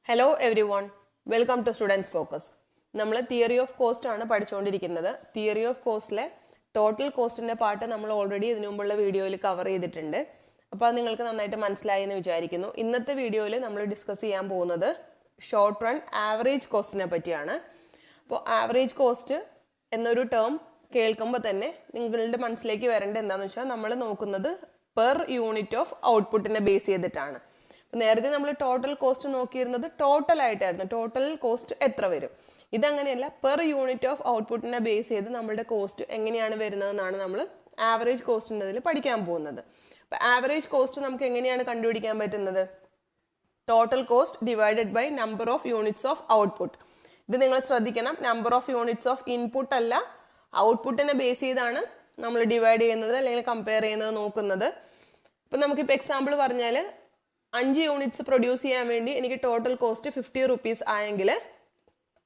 Hello everyone, welcome to Students Focus. നമ്മൾ theory of cost ആണ് പഠിച്ചുകൊണ്ടിരിക്കുന്നത്. തിയറി ഓഫ് കോസ്റ്റിലെ ടോട്ടൽ കോസ്റ്റിന്റെ പാർട്ട് നമ്മൾ already ഇതിനു മുമ്പുള്ള വീഡിയോയിൽ കവർ ചെയ്തിട്ടുണ്ട്. അപ്പോൾ അത് നിങ്ങൾക്ക് നന്നായിട്ട് മനസ്സിലായി എന്ന് വിചാരിക്കുന്നു. ഇന്നത്തെ വീഡിയോയിൽ നമ്മൾ ഡിസ്കസ് ചെയ്യാൻ പോകുന്നത് ഷോർട്ട് റൺ ആവറേജ് കോസ്റ്റിനെ പറ്റിയാണ്. അപ്പോൾ ആവറേജ് കോസ്റ്റ് എന്നൊരു ടേം കേൾക്കുമ്പോൾ തന്നെ നിങ്ങളുടെ മനസ്സിലേക്ക് വരേണ്ടത് എന്താണെന്ന് വെച്ചാൽ നമ്മൾ നോക്കുന്നത് പെർ യൂണിറ്റ് ഓഫ് ഔട്ട്പുട്ടിനെ ബേസ് ചെയ്തിട്ടാണ്. നേരത്തെ നമ്മൾ ടോട്ടൽ കോസ്റ്റ് നോക്കിയിരുന്നത് ടോട്ടൽ ആയിട്ടായിരുന്നു. ടോട്ടൽ കോസ്റ്റ് എത്ര വരും? ഇതങ്ങനെയല്ല, പെർ യൂണിറ്റ് ഓഫ് ഔട്ട്പുട്ടിനെ ബേസ് ചെയ്ത് നമ്മുടെ കോസ്റ്റ് എങ്ങനെയാണ് വരുന്നതെന്നാണ് നമ്മൾ ആവറേജ് കോസ്റ്റിൻ്റെ പഠിക്കാൻ പോകുന്നത്. അപ്പം ആവറേജ് കോസ്റ്റ് നമുക്ക് എങ്ങനെയാണ് കണ്ടുപിടിക്കാൻ പറ്റുന്നത്? Total cost divided by number of units of output. ഇത് നിങ്ങൾ ശ്രദ്ധിക്കണം, number of units of input അല്ല, ഔട്ട്പുട്ടിനെ ബേസ് ചെയ്താണ് നമ്മൾ ഡിവൈഡ് ചെയ്യുന്നത് അല്ലെങ്കിൽ കമ്പയർ ചെയ്യുന്നത് നോക്കുന്നത്. ഇപ്പം നമുക്കിപ്പോൾ എക്സാമ്പിൾ പറഞ്ഞാൽ 5 യൂണിറ്റ്സ് പ്രൊഡ്യൂസ് ചെയ്യാൻ വേണ്ടി എനിക്ക് ടോട്ടൽ കോസ്റ്റ് 50 റുപ്പീസ് ആയെങ്കിൽ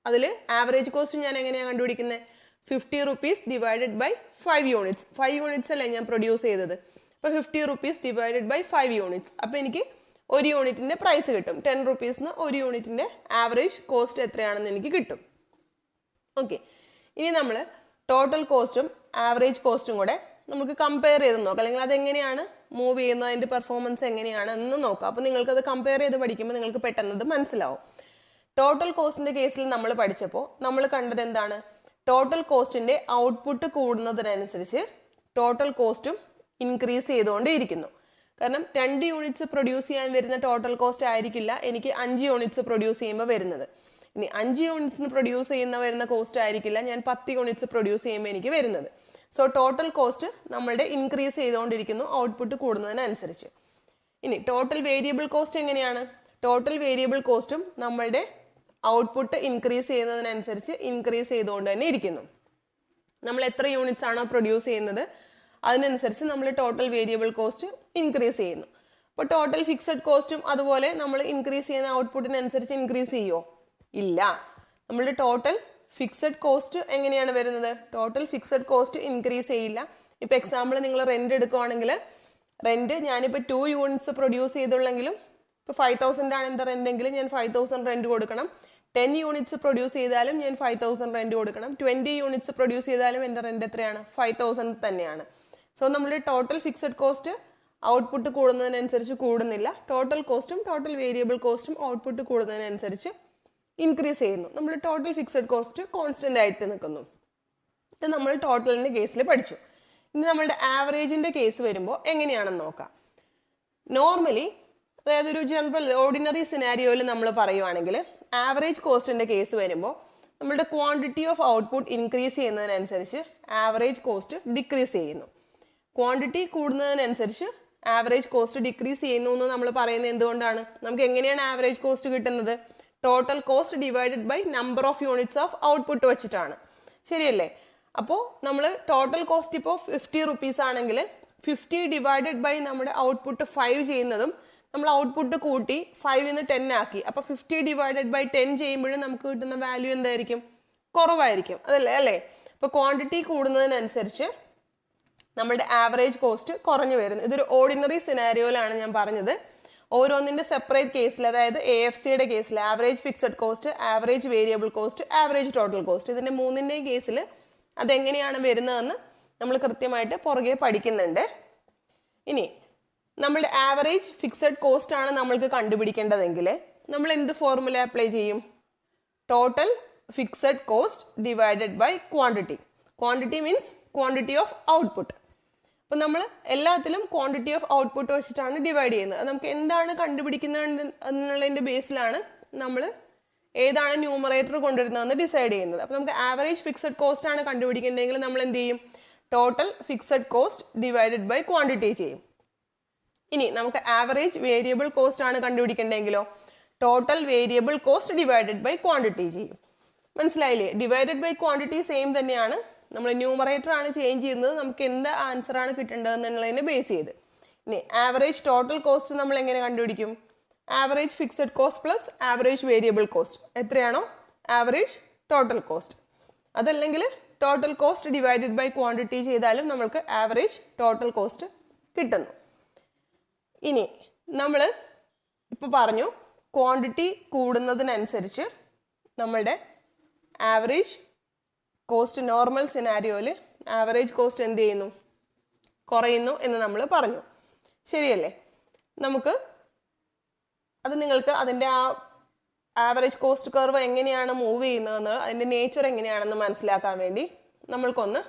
അതിൽ ആവറേജ് കോസ്റ്റ് ഞാൻ എങ്ങനെയാണ് കണ്ടുപിടിക്കുന്നത്? 50 rupees divided by 5 units. 5 units അല്ലേ ഞാൻ പ്രൊഡ്യൂസ് ചെയ്തത്. അപ്പോൾ 50 റുപ്പീസ് ഡിവൈഡഡ് ബൈ 5 യൂണിറ്റ്സ്. അപ്പോൾ എനിക്ക് ഒരു യൂണിറ്റിൻ്റെ പ്രൈസ് കിട്ടും. 10 റുപ്പീസിന് ഒരു യൂണിറ്റിൻ്റെ ആവറേജ് കോസ്റ്റ് എത്രയാണെന്ന് എനിക്ക് കിട്ടും. ഓക്കെ, ഇനി നമ്മൾ ടോട്ടൽ കോസ്റ്റും ആവറേജ് കോസ്റ്റും കൂടെ നമുക്ക് കമ്പയർ ചെയ്ത് നോക്കാം, അല്ലെങ്കിൽ അതെങ്ങനെയാണ് മൂവ് ചെയ്യുന്നത്, അതിൻ്റെ പെർഫോമൻസ് എങ്ങനെയാണ് എന്ന് നോക്കാം. അപ്പോൾ നിങ്ങൾക്കത് കമ്പയർ ചെയ്ത് പഠിക്കുമ്പോൾ നിങ്ങൾക്ക് പെട്ടെന്ന് മനസ്സിലാവും. ടോട്ടൽ കോസ്റ്റിൻ്റെ കേസിൽ നമ്മൾ പഠിച്ചപ്പോൾ നമ്മൾ കണ്ടത് എന്താണ്? ടോട്ടൽ കോസ്റ്റിൻ്റെ ഔട്ട്പുട്ട് കൂടുന്നതിനനുസരിച്ച് ടോട്ടൽ കോസ്റ്റും ഇൻക്രീസ് ചെയ്തുകൊണ്ടേയിരിക്കുന്നു. കാരണം 2 യൂണിറ്റ്സ് പ്രൊഡ്യൂസ് ചെയ്യാൻ വരുന്ന ടോട്ടൽ കോസ്റ്റ് ആയിരിക്കില്ല എനിക്ക് 5 യൂണിറ്റ്സ് പ്രൊഡ്യൂസ് ചെയ്യുമ്പോൾ വരുന്നത്. ഇനി 5 യൂണിറ്റ്സിന് പ്രൊഡ്യൂസ് വരുന്ന കോസ്റ്റ് ആയിരിക്കില്ല ഞാൻ 10 യൂണിറ്റ്സ് പ്രൊഡ്യൂസ് ചെയ്യുമ്പോൾ എനിക്ക് വരുന്നത്. സോ ടോട്ടൽ കോസ്റ്റ് നമ്മളുടെ ഇൻക്രീസ് ചെയ്തുകൊണ്ടിരിക്കുന്നു ഔട്ട്പുട്ട് കൂടുന്നതിനനുസരിച്ച്. ഇനി ടോട്ടൽ വേരിയബിൾ കോസ്റ്റ് എങ്ങനെയാണ്? ടോട്ടൽ വേരിയബിൾ കോസ്റ്റും നമ്മളുടെ ഔട്ട്പുട്ട് ഇൻക്രീസ് ചെയ്യുന്നതിനനുസരിച്ച് ഇൻക്രീസ് ചെയ്തുകൊണ്ട് തന്നെ ഇരിക്കുന്നു. നമ്മൾ എത്ര യൂണിറ്റ്സ് ആണോ പ്രൊഡ്യൂസ് ചെയ്യുന്നത് അതിനനുസരിച്ച് നമ്മൾ ടോട്ടൽ വേരിയബിൾ കോസ്റ്റ് ഇൻക്രീസ് ചെയ്യുന്നു. അപ്പോൾ ടോട്ടൽ ഫിക്സഡ് കോസ്റ്റും അതുപോലെ നമ്മൾ ഇൻക്രീസ് ചെയ്യുന്ന ഔട്ട്പുട്ടിനനുസരിച്ച് ഇൻക്രീസ് ചെയ്യുമോ? ഇല്ല. നമ്മളുടെ ടോട്ടൽ ഫിക്സഡ് കോസ്റ്റ് എങ്ങനെയാണ് വരുന്നത്? ടോട്ടൽ ഫിക്സഡ് കോസ്റ്റ് ഇൻക്രീസ് ചെയ്യില്ല. ഇപ്പം എക്സാമ്പിൾ നിങ്ങൾ റെന്റ് എടുക്കുവാണെങ്കിൽ റെന്റ് ഞാനിപ്പോൾ 2 യൂണിറ്റ്സ് പ്രൊഡ്യൂസ് ചെയ്തുള്ളെങ്കിലും ഇപ്പോൾ 5000 ആണ് എൻ്റെ റെൻ്റെങ്കിൽ ഞാൻ 5000 റെന്റ് കൊടുക്കണം. 10 യൂണിറ്റ്സ് പ്രൊഡ്യൂസ് ചെയ്താലും ഞാൻ 5000 റെന്റ് കൊടുക്കണം. 20 യൂണിറ്റ്സ് പ്രൊഡ്യൂസ് ചെയ്താലും എൻ്റെ റെന്റ് എത്രയാണ്? 5000 തന്നെയാണ്. സോ നമ്മുടെ ടോട്ടൽ ഫിക്സഡ് കോസ്റ്റ് ഔട്ട്പുട്ട് കൂടുന്നതിനനുസരിച്ച് കൂടുന്നില്ല. ടോട്ടൽ കോസ്റ്റും ടോട്ടൽ വേരിയബിൾ കോസ്റ്റും ഔട്ട്പുട്ട് കൂടുന്നതിനനുസരിച്ച് ഇൻക്രീസ് ചെയ്യുന്നു. നമ്മൾ ടോട്ടൽ ഫിക്സഡ് കോസ്റ്റ് കോൺസ്റ്റന്റ് ആയിട്ട് നിൽക്കുന്നു. ഇത് നമ്മൾ ടോട്ടലിൻ്റെ കേസിൽ പഠിച്ചു. ഇനി നമ്മളുടെ ആവറേജിൻ്റെ കേസ് വരുമ്പോൾ എങ്ങനെയാണെന്ന് നോക്കാം. നോർമലി, അതായത് ഒരു ജനറൽ ഓർഡിനറി സിനാരിയോയിൽ നമ്മൾ പറയുവാണെങ്കിൽ ആവറേജ് കോസ്റ്റിൻ്റെ കേസ് വരുമ്പോൾ നമ്മളുടെ ക്വാണ്ടിറ്റി ഓഫ് ഔട്ട്പുട്ട് ഇൻക്രീസ് ചെയ്യുന്നതിനനുസരിച്ച് ആവറേജ് കോസ്റ്റ് ഡിക്രീസ് ചെയ്യുന്നു. ക്വാണ്ടിറ്റി കൂടുന്നതിനനുസരിച്ച് ആവറേജ് കോസ്റ്റ് ഡിക്രീസ് ചെയ്യുന്നു എന്ന് നമ്മൾ പറയുന്നത് എന്തുകൊണ്ടാണ്? നമുക്ക് എങ്ങനെയാണ് ആവറേജ് കോസ്റ്റ് കിട്ടുന്നത്? Total cost divided by number of units of output വെച്ചിട്ടാണ്. ശരിയല്ലേ? അപ്പോൾ നമ്മൾ ടോട്ടൽ കോസ്റ്റ് ഇപ്പോൾ 50 റുപ്പീസ് ആണെങ്കിൽ 50 ഡിവൈഡഡ് ബൈ നമ്മുടെ ഔട്ട്പുട്ട് 5 ചെയ്യുന്നതും നമ്മൾ ഔട്ട്പുട്ട് കൂട്ടി 5ന്ന് 10 ആക്കി. അപ്പോൾ 50 ഡിവൈഡഡ് ബൈ 10 ചെയ്യുമ്പോഴും നമുക്ക് കിട്ടുന്ന വാല്യൂ എന്തായിരിക്കും? കുറവായിരിക്കും, അതല്ലേ അല്ലേ? ഇപ്പോൾ ക്വാണ്ടിറ്റി കൂടുന്നതിനനുസരിച്ച് നമ്മുടെ ആവറേജ് കോസ്റ്റ് കുറഞ്ഞു വരുന്നു. ഇതൊരു ഓർഡിനറി സിനാരിയോയിലാണ് ഞാൻ പറഞ്ഞത്. ഓരോന്നിൻ്റെ സെപ്പറേറ്റ് കേസിൽ, അതായത് AFCയുടെ കേസിൽ average fixed cost, average variable cost, average total cost, ഇതിൻ്റെ മൂന്നിൻ്റെയും കേസിൽ അതെങ്ങനെയാണ് വരുന്നതെന്ന് നമ്മൾ കൃത്യമായിട്ട് പുറകെ പഠിക്കുന്നുണ്ട്. ഇനി നമ്മളുടെ ആവറേജ് ഫിക്സഡ് കോസ്റ്റ് ആണ് നമ്മൾക്ക് കണ്ടുപിടിക്കേണ്ടതെങ്കിൽ നമ്മൾ എന്ത് ഫോർമുല അപ്ലൈ ചെയ്യും? Total fixed cost divided by quantity. Quantity means quantity of output. അപ്പം നമ്മൾ എല്ലാത്തിലും ക്വാണ്ടിറ്റി ഓഫ് ഔട്ട്പുട്ട് വെച്ചിട്ടാണ് ഡിവൈഡ് ചെയ്യുന്നത്. നമുക്ക് എന്താണ് കണ്ടുപിടിക്കുന്നത് എന്നുള്ളതിൻ്റെ ബേസിലാണ് നമ്മൾ ഏതാണ് ന്യൂമറേറ്റർ കൊണ്ടുവരുന്നതെന്ന് ഡിസൈഡ് ചെയ്യുന്നത്. അപ്പം നമുക്ക് ആവറേജ് ഫിക്സഡ് കോസ്റ്റ് ആണ് കണ്ടുപിടിക്കേണ്ടതെങ്കിൽ നമ്മൾ എന്ത് ചെയ്യും? Total fixed cost divided by quantity ചെയ്യും. ഇനി നമുക്ക് ആവറേജ് വേരിയബിൾ കോസ്റ്റ് ആണ് കണ്ടുപിടിക്കേണ്ടതെങ്കിലോ total variable cost divided by quantity ചെയ്യും. മനസ്സിലായില്ലേ? ഡിവൈഡഡ് ബൈ ക്വാണ്ടിറ്റി സെയിം തന്നെയാണ്. നമ്മൾ ന്യൂമറേറ്റർ ആണ് ചേഞ്ച് ചെയ്യുന്നത് നമുക്ക് എന്ത് ആൻസർ ആണ് കിട്ടേണ്ടതെന്നുള്ളതിനെ ബേസ് ചെയ്ത്. ഇനി ആവറേജ് ടോട്ടൽ കോസ്റ്റ് നമ്മൾ എങ്ങനെ കണ്ടുപിടിക്കും? Average fixed cost plus average variable cost എത്രയാണോ ആവറേജ് ടോട്ടൽ കോസ്റ്റ്. അതല്ലെങ്കിൽ total cost divided by quantity ചെയ്താലും നമ്മൾക്ക് ആവറേജ് ടോട്ടൽ കോസ്റ്റ് കിട്ടുന്നു. ഇനി നമ്മൾ ഇപ്പോൾ പറഞ്ഞു ക്വാണ്ടിറ്റി കൂടുന്നതിനനുസരിച്ച് നമ്മളുടെ ആവറേജ് കോസ്റ്റ് നോർമൽ സിനാരിയോയിൽ ആവറേജ് കോസ്റ്റ് എന്ത് ചെയ്യുന്നു, കുറയുന്നു എന്ന് നമ്മൾ പറഞ്ഞു. ശരിയല്ലേ? നമുക്ക് അത് നിങ്ങൾക്ക് അതിൻ്റെ ആ ആവറേജ് കോസ്റ്റ് കർവ് എങ്ങനെയാണ് മൂവ് ചെയ്യുന്നതെന്ന് അതിൻ്റെ നേച്ചർ എങ്ങനെയാണെന്ന് മനസ്സിലാക്കാൻ വേണ്ടി നമ്മൾക്കൊന്ന്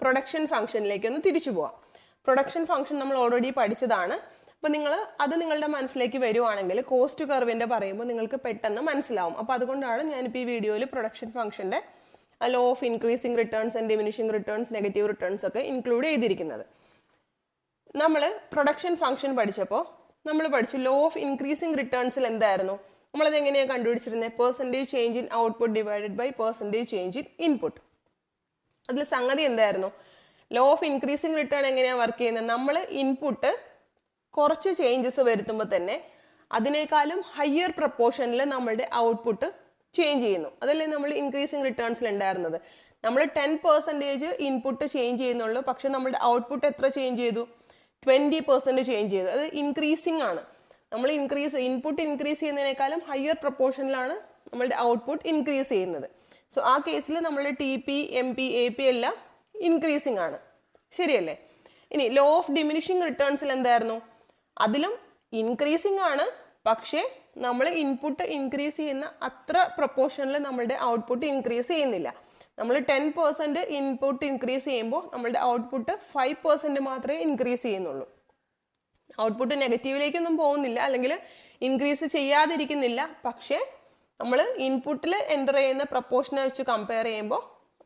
പ്രൊഡക്ഷൻ ഫംഗ്ഷനിലേക്ക് ഒന്ന് തിരിച്ചു പോവാം. പ്രൊഡക്ഷൻ ഫംഗ്ഷൻ നമ്മൾ ഓൾറെഡി പഠിച്ചതാണ്. അപ്പോൾ അത് നിങ്ങളുടെ മനസ്സിലേക്ക് വരുവാണെങ്കിൽ കോസ്റ്റ് കർവിൻ്റെ പറയുമ്പോൾ നിങ്ങൾക്ക് പെട്ടെന്ന് മനസ്സിലാവും. അപ്പോൾ അതുകൊണ്ടാണ് ഞാനിപ്പോൾ ഈ വീഡിയോയിൽ പ്രൊഡക്ഷൻ ഫംഗ്ഷൻ്റെ law of increasing returns and diminishing returns, negative returns ഒക്കെ ഇൻക്ലൂഡ് ചെയ്തിരിക്കുന്നത്. നമ്മൾ പ്രൊഡക്ഷൻ ഫംഗ്ഷൻ പഠിച്ചപ്പോൾ നമ്മൾ പഠിച്ചു ലോ ഓഫ് ഇൻക്രീസിങ് റിട്ടേൺസിൽ എന്തായിരുന്നു, നമ്മളത് എങ്ങനെയാണ് കണ്ടുപിടിച്ചിരുന്നത്? Percentage change in output divided by percentage change in input. അതിൽ സംഗതി എന്തായിരുന്നു? ലോ ഓഫ് ഇൻക്രീസിങ് റിട്ടേൺ എങ്ങനെയാണ് വർക്ക് ചെയ്യുന്നത്? നമ്മൾ ഇൻപുട്ട് കുറച്ച് ചേഞ്ചസ് വരുത്തുമ്പോൾ തന്നെ അതിനേക്കാളും ഹയർ പ്രപ്പോർഷനിൽ നമ്മളുടെ ഔട്ട്പുട്ട് ചേഞ്ച് ചെയ്യുന്നു. അതല്ലേ നമ്മൾ ഇൻക്രീസിങ് റിട്ടേൺസിൽ ഉണ്ടായിരുന്നത്. നമ്മൾ 10% ഇൻപുട്ട് ചേഞ്ച് ചെയ്യുന്നുള്ളൂ, പക്ഷെ നമ്മുടെ ഔട്ട്പുട്ട് എത്ര ചേഞ്ച് ചെയ്തു? 20% ചേഞ്ച് ചെയ്തു. അത് ഇൻക്രീസിങ് ആണ്. നമ്മൾ ഇൻപുട്ട് ഇൻക്രീസ് ചെയ്യുന്നതിനേക്കാളും ഹയർ പ്രപ്പോർഷനിലാണ് നമ്മളുടെ ഔട്ട്പുട്ട് ഇൻക്രീസ് ചെയ്യുന്നത്. സോ ആ കേസിൽ നമ്മളുടെ TP, MP, AP എല്ലാം ഇൻക്രീസിങ് ആണ്. ശരിയല്ലേ? ഇനി ലോ ഓഫ് ഡിമിനിഷിങ് റിട്ടേൺസിൽ എന്തായിരുന്നു? അതിലും ഇൻക്രീസിങ് ആണ്, പക്ഷേ നമ്മൾ ഇൻപുട്ട് ഇൻക്രീസ് ചെയ്യുന്ന അത്ര പ്രപ്പോർഷനിൽ നമ്മളുടെ ഔട്ട്പുട്ട് ഇൻക്രീസ് ചെയ്യുന്നില്ല. നമ്മൾ 10% ഇൻപുട്ട് ഇൻക്രീസ് ചെയ്യുമ്പോൾ നമ്മളുടെ ഔട്ട്പുട്ട് 5% മാത്രമേ ഇൻക്രീസ് ചെയ്യുന്നുള്ളൂ. ഔട്ട്പുട്ട് നെഗറ്റീവിലേക്കൊന്നും പോകുന്നില്ല, അല്ലെങ്കിൽ ഇൻക്രീസ് ചെയ്യാതിരിക്കുന്നില്ല. പക്ഷേ നമ്മൾ ഇൻപുട്ടിൽ എൻ്റർ ചെയ്യുന്ന പ്രപ്പോർഷനെ വെച്ച് കമ്പയർ ചെയ്യുമ്പോൾ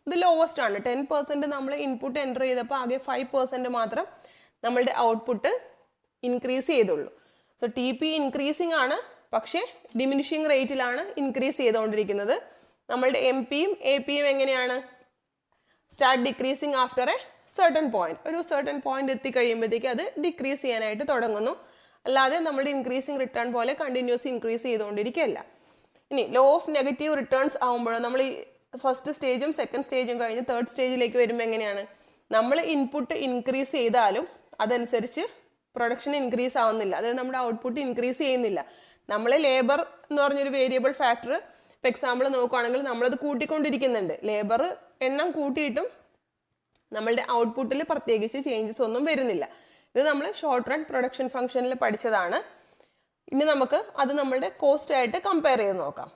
ഇത് ലോവസ്റ്റ് ആണ്. 10% നമ്മൾ ഇൻപുട്ട് എൻ്റർ ചെയ്തപ്പോൾ ആകെ 5% മാത്രം നമ്മളുടെ ഔട്ട്പുട്ട് ഇൻക്രീസ് ചെയ്തുള്ളൂ. സോ TP ഇൻക്രീസിങ് ആണ്, പക്ഷേ ഡിമിനിഷിങ് റേറ്റിലാണ് ഇൻക്രീസ് ചെയ്തുകൊണ്ടിരിക്കുന്നത്. നമ്മളുടെ MPയും APയും എങ്ങനെയാണ്? Start decreasing after A certain point. ഒരു സർട്ടൺ പോയിന്റ് എത്തിക്കഴിയുമ്പോഴത്തേക്ക് അത് ഡിക്രീസ് ചെയ്യാനായിട്ട് തുടങ്ങുന്നു. അല്ലാതെ നമ്മുടെ ഇൻക്രീസിങ് റിട്ടേൺ പോലെ കണ്ടിന്യൂസ് ഇൻക്രീസ് ചെയ്തുകൊണ്ടിരിക്കുകയല്ല. ഇനി ലോ ഓഫ് നെഗറ്റീവ് റിട്ടേൺസ് ആകുമ്പോഴോ നമ്മൾ ഈ ഫസ്റ്റ് സ്റ്റേജും സെക്കൻഡ് സ്റ്റേജും കഴിഞ്ഞ് തേർഡ് സ്റ്റേജിലേക്ക് വരുമ്പോൾ എങ്ങനെയാണ്? നമ്മൾ ഇൻപുട്ട് ഇൻക്രീസ് ചെയ്താലും അതനുസരിച്ച് പ്രൊഡക്ഷൻ ഇൻക്രീസ് ആവുന്നില്ല. അതായത് നമ്മുടെ ഔട്ട്പുട്ട് ഇൻക്രീസ് ചെയ്യുന്നില്ല. നമ്മൾ ലേബർ എന്ന് പറഞ്ഞൊരു വേരിയബിൾ ഫാക്ടർ ഇപ്പോൾ എക്സാമ്പിൾ നോക്കുകയാണെങ്കിൽ നമ്മളത് കൂട്ടിക്കൊണ്ടിരിക്കുന്നുണ്ട്. ലേബർ എണ്ണം കൂട്ടിയിട്ടും നമ്മളുടെ ഔട്ട്പുട്ടിൽ പ്രത്യേകിച്ച് ചേഞ്ചസ് ഒന്നും വരുന്നില്ല. ഇത് നമ്മൾ ഷോർട്ട് റൺ പ്രൊഡക്ഷൻ ഫംഗ്ഷനിൽ പഠിച്ചതാണ്. ഇനി നമുക്ക് അത് നമ്മളുടെ കോസ്റ്റ് ആയിട്ട് കമ്പയർ ചെയ്ത് നോക്കാം.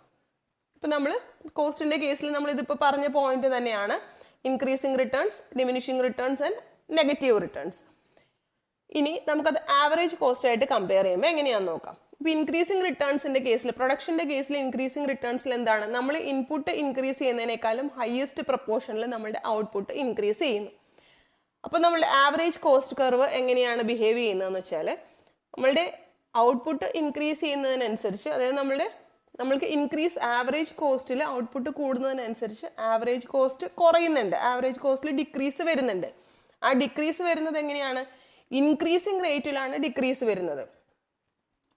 ഇപ്പം നമ്മൾ കോസ്റ്റിൻ്റെ കേസിൽ നമ്മൾ ഇതിപ്പോൾ പറഞ്ഞ പോയിന്റ് തന്നെയാണ് increasing returns, diminishing returns and negative returns. ഇനി നമുക്കത് ആവറേജ് കോസ്റ്റ് ആയിട്ട് കമ്പയർ ചെയ്യുമ്പോൾ എങ്ങനെയാണെന്ന് നോക്കാം. ഇപ്പോൾ ഇൻക്രീസിങ് റിട്ടേൺസിൻ്റെ കേസിൽ, പ്രൊഡക്ഷൻ്റെ കേസിൽ ഇൻക്രീസിങ് റിട്ടേൺസിൽ എന്താണ്? നമ്മൾ ഇൻപുട്ട് ഇൻക്രീസ് ചെയ്യുന്നതിനേക്കാളും ഹയസ്റ്റ് പ്രപ്പോർഷനിൽ നമ്മളുടെ ഔട്ട്പുട്ട് ഇൻക്രീസ് ചെയ്യുന്നു. അപ്പോൾ നമ്മളുടെ ആവറേജ് കോസ്റ്റ് കർവ് എങ്ങനെയാണ് ബിഹേവ് ചെയ്യുന്നതെന്ന് വെച്ചാൽ, നമ്മളുടെ ഔട്ട്പുട്ട് ഇൻക്രീസ് ചെയ്യുന്നതിനനുസരിച്ച്, അതായത് നമ്മൾക്ക് ഇൻക്രീസ് ആവറേജ് കോസ്റ്റിൽ ഔട്ട്പുട്ട് കൂടുന്നതിനനുസരിച്ച് ആവറേജ് കോസ്റ്റ് കുറയുന്നുണ്ട്, ആവറേജ് കോസ്റ്റിൽ ഡിക്രീസ് വരുന്നുണ്ട്. ആ ഡിക്രീസ് വരുന്നത് എങ്ങനെയാണ്? ഇൻക്രീസിങ് റേറ്റിലാണ് ഡിക്രീസ് വരുന്നത്.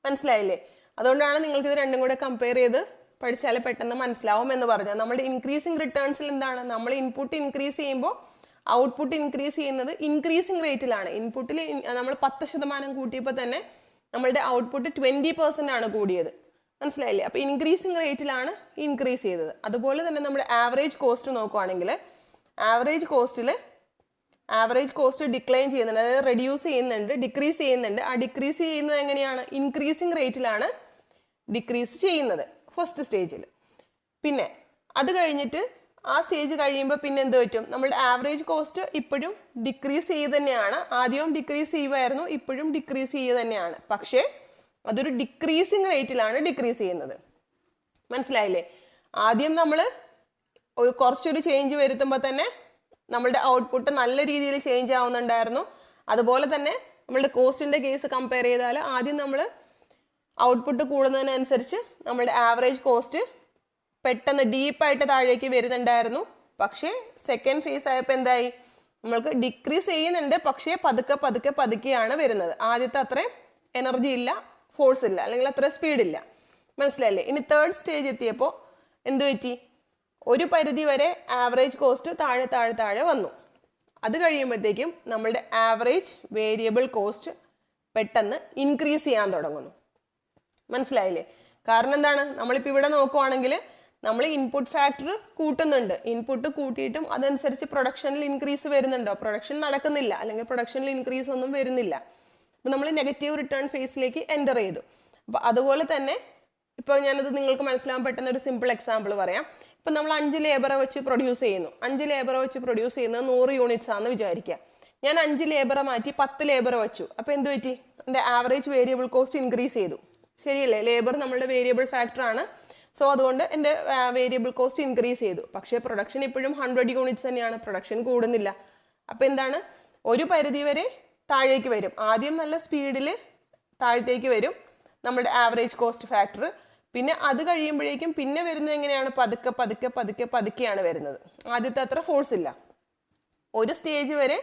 മനസ്സിലായില്ലേ? അതുകൊണ്ടാണ് നിങ്ങൾക്ക് ഇത് രണ്ടും കൂടെ കമ്പയർ ചെയ്ത് പഠിച്ചാൽ പെട്ടെന്ന് മനസ്സിലാവും എന്ന് പറഞ്ഞാൽ. നമ്മുടെ ഇൻക്രീസിങ് റിട്ടേൺസിൽ എന്താണ്? നമ്മൾ ഇൻപുട്ട് ഇൻക്രീസ് ചെയ്യുമ്പോൾ ഔട്ട്പുട്ട് ഇൻക്രീസ് ചെയ്യുന്നത് ഇൻക്രീസിങ് റേറ്റിലാണ്. ഇൻപുട്ടിൽ നമ്മൾ 10% കൂട്ടിയപ്പോൾ തന്നെ നമ്മളുടെ ഔട്ട്പുട്ട് 20% ആണ് കൂടിയത്. മനസ്സിലായില്ലേ? അപ്പോൾ ഇൻക്രീസിങ് റേറ്റിലാണ് ഇൻക്രീസ് ചെയ്തത്. അതുപോലെ തന്നെ നമ്മുടെ ആവറേജ് കോസ്റ്റ് നോക്കുവാണെങ്കിൽ ആവറേജ് കോസ്റ്റ് ഡിക്ലൈൻ ചെയ്യുന്നുണ്ട്, അതായത് റെഡ്യൂസ് ചെയ്യുന്നുണ്ട്, ഡിക്രീസ് ചെയ്യുന്നുണ്ട്. ആ ഡിക്രീസ് ചെയ്യുന്നത് എങ്ങനെയാണ്? ഇൻക്രീസിങ് റേറ്റിലാണ് ഡിക്രീസ് ചെയ്യുന്നത് ഫസ്റ്റ് സ്റ്റേജിൽ. പിന്നെ അത് കഴിഞ്ഞിട്ട് ആ സ്റ്റേജ് കഴിയുമ്പോൾ പിന്നെ എന്ത് പറ്റും? നമ്മളുടെ ആവറേജ് കോസ്റ്റ് ഇപ്പോഴും ഡിക്രീസ് ചെയ്യുക തന്നെയാണ്. ആദ്യവും ഡിക്രീസ് ചെയ്യുമായിരുന്നു, ഇപ്പോഴും ഡിക്രീസ് ചെയ്യുക തന്നെയാണ്. പക്ഷേ അതൊരു ഡിക്രീസിങ് റേറ്റിലാണ് ഡിക്രീസ് ചെയ്യുന്നത്. മനസ്സിലായില്ലേ? ആദ്യം നമ്മൾ കുറച്ചൊരു ചേഞ്ച് വരുത്തുമ്പോൾ തന്നെ നമ്മളുടെ ഔട്ട്പുട്ട് നല്ല രീതിയിൽ ചേഞ്ച് ആവുന്നുണ്ടായിരുന്നു. അതുപോലെ തന്നെ നമ്മളുടെ കോസ്റ്റിൻ്റെ കേസ് കമ്പയർ ചെയ്താൽ ആദ്യം നമ്മൾ ഔട്ട്പുട്ട് കൂടുന്നതിനനുസരിച്ച് നമ്മളുടെ ആവറേജ് കോസ്റ്റ് പെട്ടെന്ന് ഡീപ്പായിട്ട് താഴേക്ക് വരുന്നുണ്ടായിരുന്നു. പക്ഷേ സെക്കൻഡ് ഫേസ് ആയപ്പോൾ എന്തായി? നമ്മൾക്ക് ഡിക്രീസ് ചെയ്യുന്നുണ്ട്, പക്ഷേ പതുക്കെയാണ് വരുന്നത്. ആദ്യത്തെ അത്രയും എനർജി ഇല്ല, ഫോഴ്സ് ഇല്ല, അല്ലെങ്കിൽ അത്ര സ്പീഡില്ല. മനസ്സിലായില്ലേ? ഇനി തേർഡ് സ്റ്റേജ് എത്തിയപ്പോൾ എന്ത് പറ്റി? ഒരു പരിധി വരെ ആവറേജ് കോസ്റ്റ് താഴെ വന്നു. അത് കഴിയുമ്പോഴത്തേക്കും നമ്മളുടെ ആവറേജ് വേരിയബിൾ കോസ്റ്റ് പെട്ടെന്ന് ഇൻക്രീസ് ചെയ്യാൻ തുടങ്ങുന്നു. മനസ്സിലായില്ലേ? കാരണം എന്താണ്, നമ്മളിപ്പോൾ ഇവിടെ നോക്കുവാണെങ്കിൽ നമ്മൾ ഇൻപുട്ട് ഫാക്ടർ കൂട്ടുന്നുണ്ട്. ഇൻപുട്ട് കൂട്ടിയിട്ടും അതനുസരിച്ച് പ്രൊഡക്ഷനിൽ ഇൻക്രീസ് വരുന്നുണ്ടോ? പ്രൊഡക്ഷൻ നടക്കുന്നില്ല, അല്ലെങ്കിൽ പ്രൊഡക്ഷനിൽ ഇൻക്രീസ് ഒന്നും വരുന്നില്ല. അപ്പം നമ്മൾ നെഗറ്റീവ് റിട്ടേൺ ഫേസിലേക്ക് എൻ്റർ ചെയ്തു. അപ്പം അതുപോലെ തന്നെ ഇപ്പോൾ ഞാനത് നിങ്ങൾക്ക് മനസ്സിലാകാൻ പറ്റുന്ന ഒരു സിമ്പിൾ എക്സാമ്പിൾ പറയാം. ഇപ്പം നമ്മൾ 5 ലേബറെ വെച്ച് പ്രൊഡ്യൂസ് ചെയ്യുന്നു. 5 ലേബറെ വെച്ച് പ്രൊഡ്യൂസ് ചെയ്യുന്നത് 100 യൂണിറ്റ്സ് ആണെന്ന് വിചാരിക്കുക. ഞാൻ 5 ലേബറെ മാറ്റി 10 ലേബറെ വെച്ചു. അപ്പോൾ എന്ത് പറ്റി? എൻ്റെ ആവറേജ് വേരിയബിൾ കോസ്റ്റ് ഇൻക്രീസ് ചെയ്തു. ശരിയല്ലേ? ലേബർ നമ്മളുടെ വേരിയബിൾ ഫാക്ടറാണ്. സോ അതുകൊണ്ട് എൻ്റെ വേരിയബിൾ കോസ്റ്റ് ഇൻക്രീസ് ചെയ്തു. പക്ഷേ പ്രൊഡക്ഷൻ ഇപ്പോഴും 100 യൂണിറ്റ്സ് തന്നെയാണ്. പ്രൊഡക്ഷൻ കൂടുന്നില്ല. അപ്പോൾ എന്താണ്, ഒരു പരിധി വരെ താഴേക്ക് വരും. ആദ്യം നല്ല സ്പീഡിൽ താഴത്തേക്ക് വരും നമ്മുടെ ആവറേജ് കോസ്റ്റ് ഫാക്ടർ. പിന്നെ അത് കഴിയുമ്പോഴേക്കും പിന്നെ വരുന്നത് എങ്ങനെയാണ്? പതുക്കെ പതുക്കെ പതുക്കെ പതുക്കെയാണ് വരുന്നത്. ആദ്യത്തെ അത്ര ഫോഴ്സ് ഇല്ല. ഒരു സ്റ്റേജ് വരെ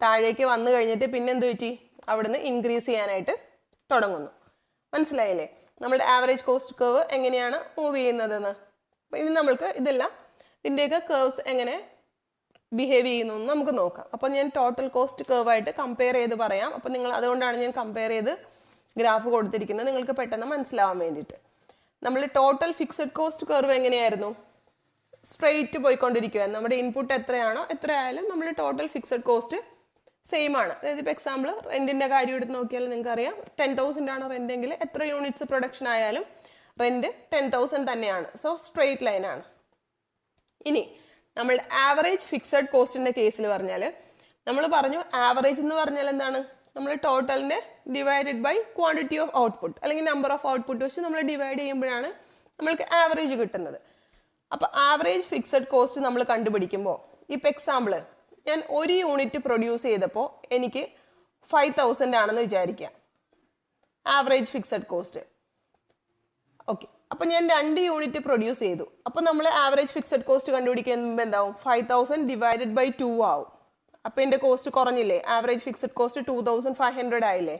താഴേക്ക് വന്നു കഴിഞ്ഞിട്ട് പിന്നെ എന്ത് പറ്റി? അവിടുന്ന് ഇൻക്രീസ് ചെയ്യാനായിട്ട് തുടങ്ങുന്നു. മനസ്സിലായില്ലേ നമ്മുടെ ആവറേജ് കോസ്റ്റ് കർവ് എങ്ങനെയാണ് മൂവ് ചെയ്യുന്നതെന്ന്? അപ്പം ഇനി നമ്മൾക്ക് ഇതെല്ലാം ഇതിൻ്റെയൊക്കെ കർവ്സ് എങ്ങനെ ബിഹേവ് ചെയ്യുന്നു എന്ന് നമുക്ക് നോക്കാം. അപ്പോൾ ഞാൻ ടോട്ടൽ കോസ്റ്റ് കർവായിട്ട് കമ്പയർ ചെയ്ത് പറയാം. അപ്പോൾ നിങ്ങൾ അതുകൊണ്ടാണ് ഞാൻ കമ്പയർ ചെയ്ത് ഗ്രാഫ് കൊടുത്തിരിക്കുന്നത്, നിങ്ങൾക്ക് പെട്ടെന്ന് മനസ്സിലാവാൻ വേണ്ടിയിട്ട്. നമ്മൾ ടോട്ടൽ ഫിക്സഡ് കോസ്റ്റ് കർവ് എങ്ങനെയായിരുന്നു? സ്ട്രെയിറ്റ് പോയിക്കൊണ്ടിരിക്കുകയാണ്. നമ്മുടെ ഇൻപുട്ട് എത്രയാണോ എത്രയായാലും നമ്മൾ ടോട്ടൽ ഫിക്സഡ് കോസ്റ്റ് സെയിം ആണ്. അതായത് ഇപ്പോൾ എക്സാമ്പിൾ റെൻറ്റിൻ്റെ കാര്യം എടുത്ത് നോക്കിയാൽ നിങ്ങൾക്ക് അറിയാം, 10,000 ആണ് റെൻറ്റെങ്കിൽ എത്ര യൂണിറ്റ്സ് പ്രൊഡക്ഷൻ ആയാലും റെൻറ്റ് 10,000 തന്നെയാണ്. സോ സ്ട്രെയിറ്റ് ലൈനാണ്. ഇനി നമ്മൾ ആവറേജ് ഫിക്സഡ് കോസ്റ്റിൻ്റെ കേസിൽ പറഞ്ഞാൽ നമ്മൾ പറഞ്ഞു ആവറേജ് എന്ന് പറഞ്ഞാൽ എന്താണ്? നമ്മൾ ടോട്ടലിനെ divided by quantity of output അല്ലെങ്കിൽ നമ്പർ ഓഫ് ഔട്ട്പുട്ട് വെച്ച് നമ്മൾ ഡിവൈഡ് ചെയ്യുമ്പോഴാണ് നമ്മൾക്ക് ആവറേജ് കിട്ടുന്നത്. അപ്പോൾ ആവറേജ് ഫിക്സഡ് കോസ്റ്റ് നമ്മൾ കണ്ടുപിടിക്കുമ്പോൾ ഇപ്പോൾ എക്സാമ്പിൾ ഞാൻ 1 യൂണിറ്റ് പ്രൊഡ്യൂസ് ചെയ്തപ്പോൾ എനിക്ക് 5,000 ആണെന്ന് വിചാരിക്കാം ആവറേജ് ഫിക്സഡ് കോസ്റ്റ്. ഓക്കെ, അപ്പോൾ ഞാൻ 2 യൂണിറ്റ് പ്രൊഡ്യൂസ് ചെയ്തു. അപ്പോൾ നമ്മൾ ആവറേജ് ഫിക്സഡ് കോസ്റ്റ് കണ്ടുപിടിക്കുമ്പോൾ എന്താവും? 5,000 ഡിവൈഡഡ് ബൈ 2 ആവും. അപ്പോൾ എൻ്റെ കോസ്റ്റ് കുറഞ്ഞില്ലേ? ആവറേജ് ഫിക്സഡ് കോസ്റ്റ് 2,500 ആയില്ലേ?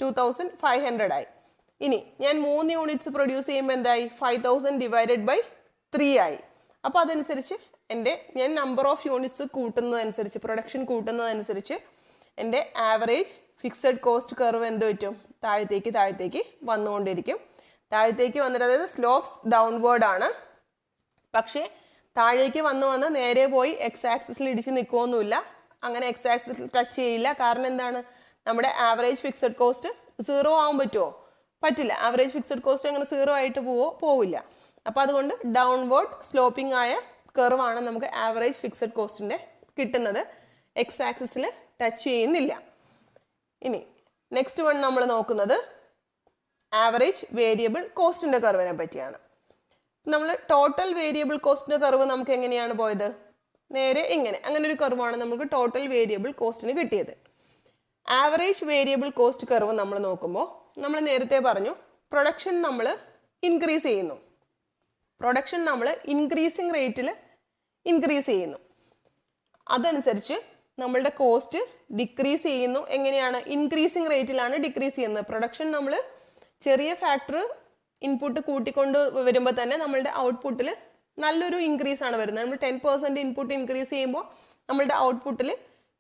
2,500 ആയി. ഇനി ഞാൻ 3 യൂണിറ്റ്സ് പ്രൊഡ്യൂസ് ചെയ്യുമ്പോൾ എന്തായി? 5,000 ഡിവൈഡഡ് ബൈ 3 ആയി. അപ്പോൾ അതനുസരിച്ച് ഞാൻ നമ്പർ ഓഫ് യൂണിറ്റ്സ് കൂട്ടുന്നതനുസരിച്ച്, പ്രൊഡക്ഷൻ കൂട്ടുന്നതനുസരിച്ച് എൻ്റെ ആവറേജ് ഫിക്സഡ് കോസ്റ്റ് കർവ് എന്ത് പറ്റും? താഴത്തേക്ക് താഴത്തേക്ക് വന്നുകൊണ്ടിരിക്കും. താഴത്തേക്ക് വന്നിട്ട്, അതായത് സ്ലോപ്സ് ഡൗൺവേർഡ് ആണ്. പക്ഷേ താഴേക്ക് വന്ന് നേരെ പോയി എക്സ് ആക്സിസിൽ ഇടിച്ച് നിൽക്കുകയൊന്നുമില്ല. അങ്ങനെ എക്സ് ആക്സിസിൽ ടച്ച് ചെയ്യില്ല. കാരണം എന്താണ്? നമ്മുടെ ആവറേജ് ഫിക്സഡ് കോസ്റ്റ് 0 ആവാൻ പറ്റുമോ? പറ്റില്ല. ആവറേജ് ഫിക്സഡ് കോസ്റ്റ് അങ്ങനെ 0 ആയിട്ട് പോവില്ല. അപ്പോൾ അതുകൊണ്ട് ഡൗൺവേർഡ് സ്ലോപ്പിംഗ് ആയ കർവാണ് നമുക്ക് ആവറേജ് ഫിക്സഡ് കോസ്റ്റിൻ്റെ കിട്ടുന്നത്. എക്സ് ആക്സിസിൽ ടച്ച് ചെയ്യുന്നില്ല. ഇനി നെക്സ്റ്റ് വൺ നമ്മൾ നോക്കുന്നത് ആവറേജ് വേരിയബിൾ കോസ്റ്റിൻ്റെ കർവിനെ പറ്റിയാണ്. നമ്മൾ ടോട്ടൽ വേരിയബിൾ കോസ്റ്റിൻ്റെ കർവ് നമുക്ക് എങ്ങനെയാണ് പോയത്? നേരെ അങ്ങനെ ഒരു കർവാണ് നമുക്ക് ടോട്ടൽ വേരിയബിൾ കോസ്റ്റിന് കിട്ടിയത്. ആവറേജ് വേരിയബിൾ കോസ്റ്റ് കർവ് നമ്മൾ നോക്കുമ്പോൾ നമ്മൾ നേരത്തെ പറഞ്ഞു പ്രൊഡക്ഷൻ നമ്മൾ ഇൻക്രീസ് ചെയ്യുന്നു. പ്രൊഡക്ഷൻ നമ്മൾ ഇൻക്രീസിങ് റേറ്റിൽ ഇൻക്രീസ് ചെയ്യുന്നു. അതനുസരിച്ച് നമ്മളുടെ കോസ്റ്റ് ഡിക്രീസ് ചെയ്യുന്നു. എങ്ങനെയാണ്? ഇൻക്രീസിങ് റേറ്റിലാണ് ഡിക്രീസ് ചെയ്യുന്നത്. പ്രൊഡക്ഷൻ നമ്മൾ ചെറിയ ഫാക്ടർ ഇൻപുട്ട് കൂട്ടിക്കൊണ്ട് വരുമ്പോൾ തന്നെ നമ്മളുടെ ഔട്ട്പുട്ടിൽ നല്ലൊരു ഇൻക്രീസ് ആണ് വരുന്നത്. നമ്മൾ 10% ഇൻപുട്ട് ഇൻക്രീസ് ചെയ്യുമ്പോൾ നമ്മളുടെ ഔട്ട്പുട്ടിൽ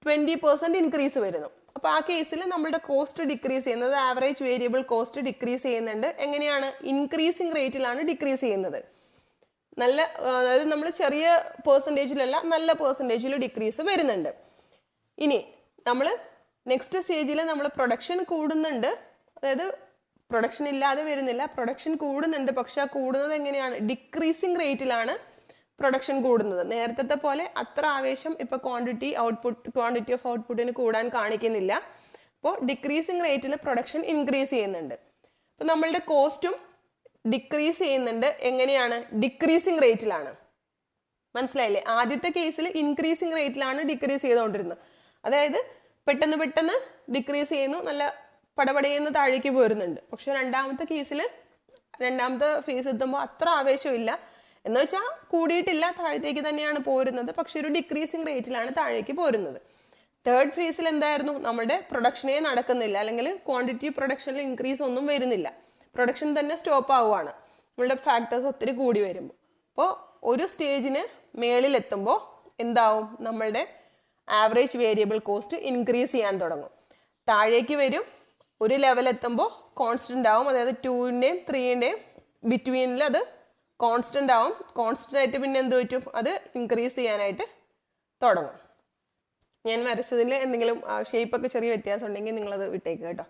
20% ഇൻക്രീസ് വരുന്നു. അപ്പോൾ ആ കേസിൽ നമ്മളുടെ കോസ്റ്റ് ഡിക്രീസ് ചെയ്യുന്നത്, ആവറേജ് വേരിയബിൾ കോസ്റ്റ് ഡിക്രീസ് ചെയ്യുന്നുണ്ട്. എങ്ങനെയാണ്? ഇൻക്രീസിങ് റേറ്റിലാണ് ഡിക്രീസ് ചെയ്യുന്നത്. അതായത് നമ്മൾ ചെറിയ പെർസെൻറ്റേജിലല്ല, നല്ല പെർസെൻറ്റേജിൽ ഡിക്രീസ് വരുന്നുണ്ട്. ഇനി നമ്മൾ നെക്സ്റ്റ് സ്റ്റേജിൽ നമ്മൾ പ്രൊഡക്ഷൻ കൂടുന്നുണ്ട്. അതായത് പ്രൊഡക്ഷൻ ഇല്ലാതെ വരുന്നില്ല, പ്രൊഡക്ഷൻ കൂടുന്നുണ്ട്. പക്ഷെ ആ കൂടുന്നത് എങ്ങനെയാണ്? ഡിക്രീസിങ് റേറ്റിലാണ് പ്രൊഡക്ഷൻ കൂടുന്നത്. നേരത്തെ പോലെ അത്ര ആവേശം ഇപ്പോൾ ക്വാണ്ടിറ്റി ഓഫ് ഔട്ട്പുട്ടിന് കൂടാൻ കാണിക്കുന്നില്ല. അപ്പോൾ ഡിക്രീസിങ് റേറ്റിൽ പ്രൊഡക്ഷൻ ഇൻക്രീസ് ചെയ്യുന്നുണ്ട്. അപ്പോൾ നമ്മളുടെ കോസ്റ്റും ഡിക്രീസ് ചെയ്യുന്നുണ്ട്. എങ്ങനെയാണ്? ഡിക്രീസിങ് റേറ്റിലാണ്. മനസ്സിലായില്ലേ? ആദ്യത്തെ കേസിൽ ഇൻക്രീസിങ് റേറ്റിലാണ് ഡിക്രീസ് ചെയ്തുകൊണ്ടിരുന്നത്. അതായത് പെട്ടെന്ന് ഡിക്രീസ് ചെയ്യുന്നു, നല്ല പടപടയെന്ന് താഴേക്ക് പോരുന്നുണ്ട്. പക്ഷെ രണ്ടാമത്തെ ഫേസ് എത്തുമ്പോൾ അത്ര ആവേശമില്ല. എന്ന് വെച്ചാൽ കൂടിയിട്ടില്ല, താഴത്തേക്ക് തന്നെയാണ് പോരുന്നത്. പക്ഷെ ഒരു ഡിക്രീസിങ് റേറ്റിലാണ് താഴേക്ക് പോരുന്നത്. തേർഡ് ഫേസിൽ എന്തായിരുന്നു? നമ്മുടെ പ്രൊഡക്ഷനേ നടക്കുന്നില്ല, അല്ലെങ്കിൽ ക്വാണ്ടിറ്റി പ്രൊഡക്ഷനിൽ ഇൻക്രീസ് ഒന്നും വരുന്നില്ല. പ്രൊഡക്ഷൻ തന്നെ സ്റ്റോപ്പ് ആവുകയാണ് നമ്മളുടെ ഫാക്ടേഴ്സ് ഒത്തിരി കൂടി വരുമ്പോൾ. അപ്പോൾ ഒരു സ്റ്റേജിന് മേളിലെത്തുമ്പോൾ എന്താവും? നമ്മളുടെ ആവറേജ് വേരിയബിൾ കോസ്റ്റ് ഇൻക്രീസ് ചെയ്യാൻ തുടങ്ങും. താഴേക്ക് വരും, ഒരു ലെവൽ എത്തുമ്പോൾ കോൺസ്റ്റന്റ് ആവും, അതായത് 2-ന്റെയും 3-ന്റെയും ബിറ്റ്വീനിൽ അത് കോൺസ്റ്റന്റ് ആവും. കോൺസ്റ്റന്റ് ആയിട്ട് പിന്നെ എന്ത് പറ്റും, അത് ഇൻക്രീസ് ചെയ്യാനായിട്ട് തുടങ്ങും. ഞാൻ വരച്ചതിൽ എന്തെങ്കിലും ഷേപ്പൊക്കെ ചെറിയ വ്യത്യാസം ഉണ്ടെങ്കിൽ നിങ്ങളത് വിട്ടേക്കുക കേട്ടോ.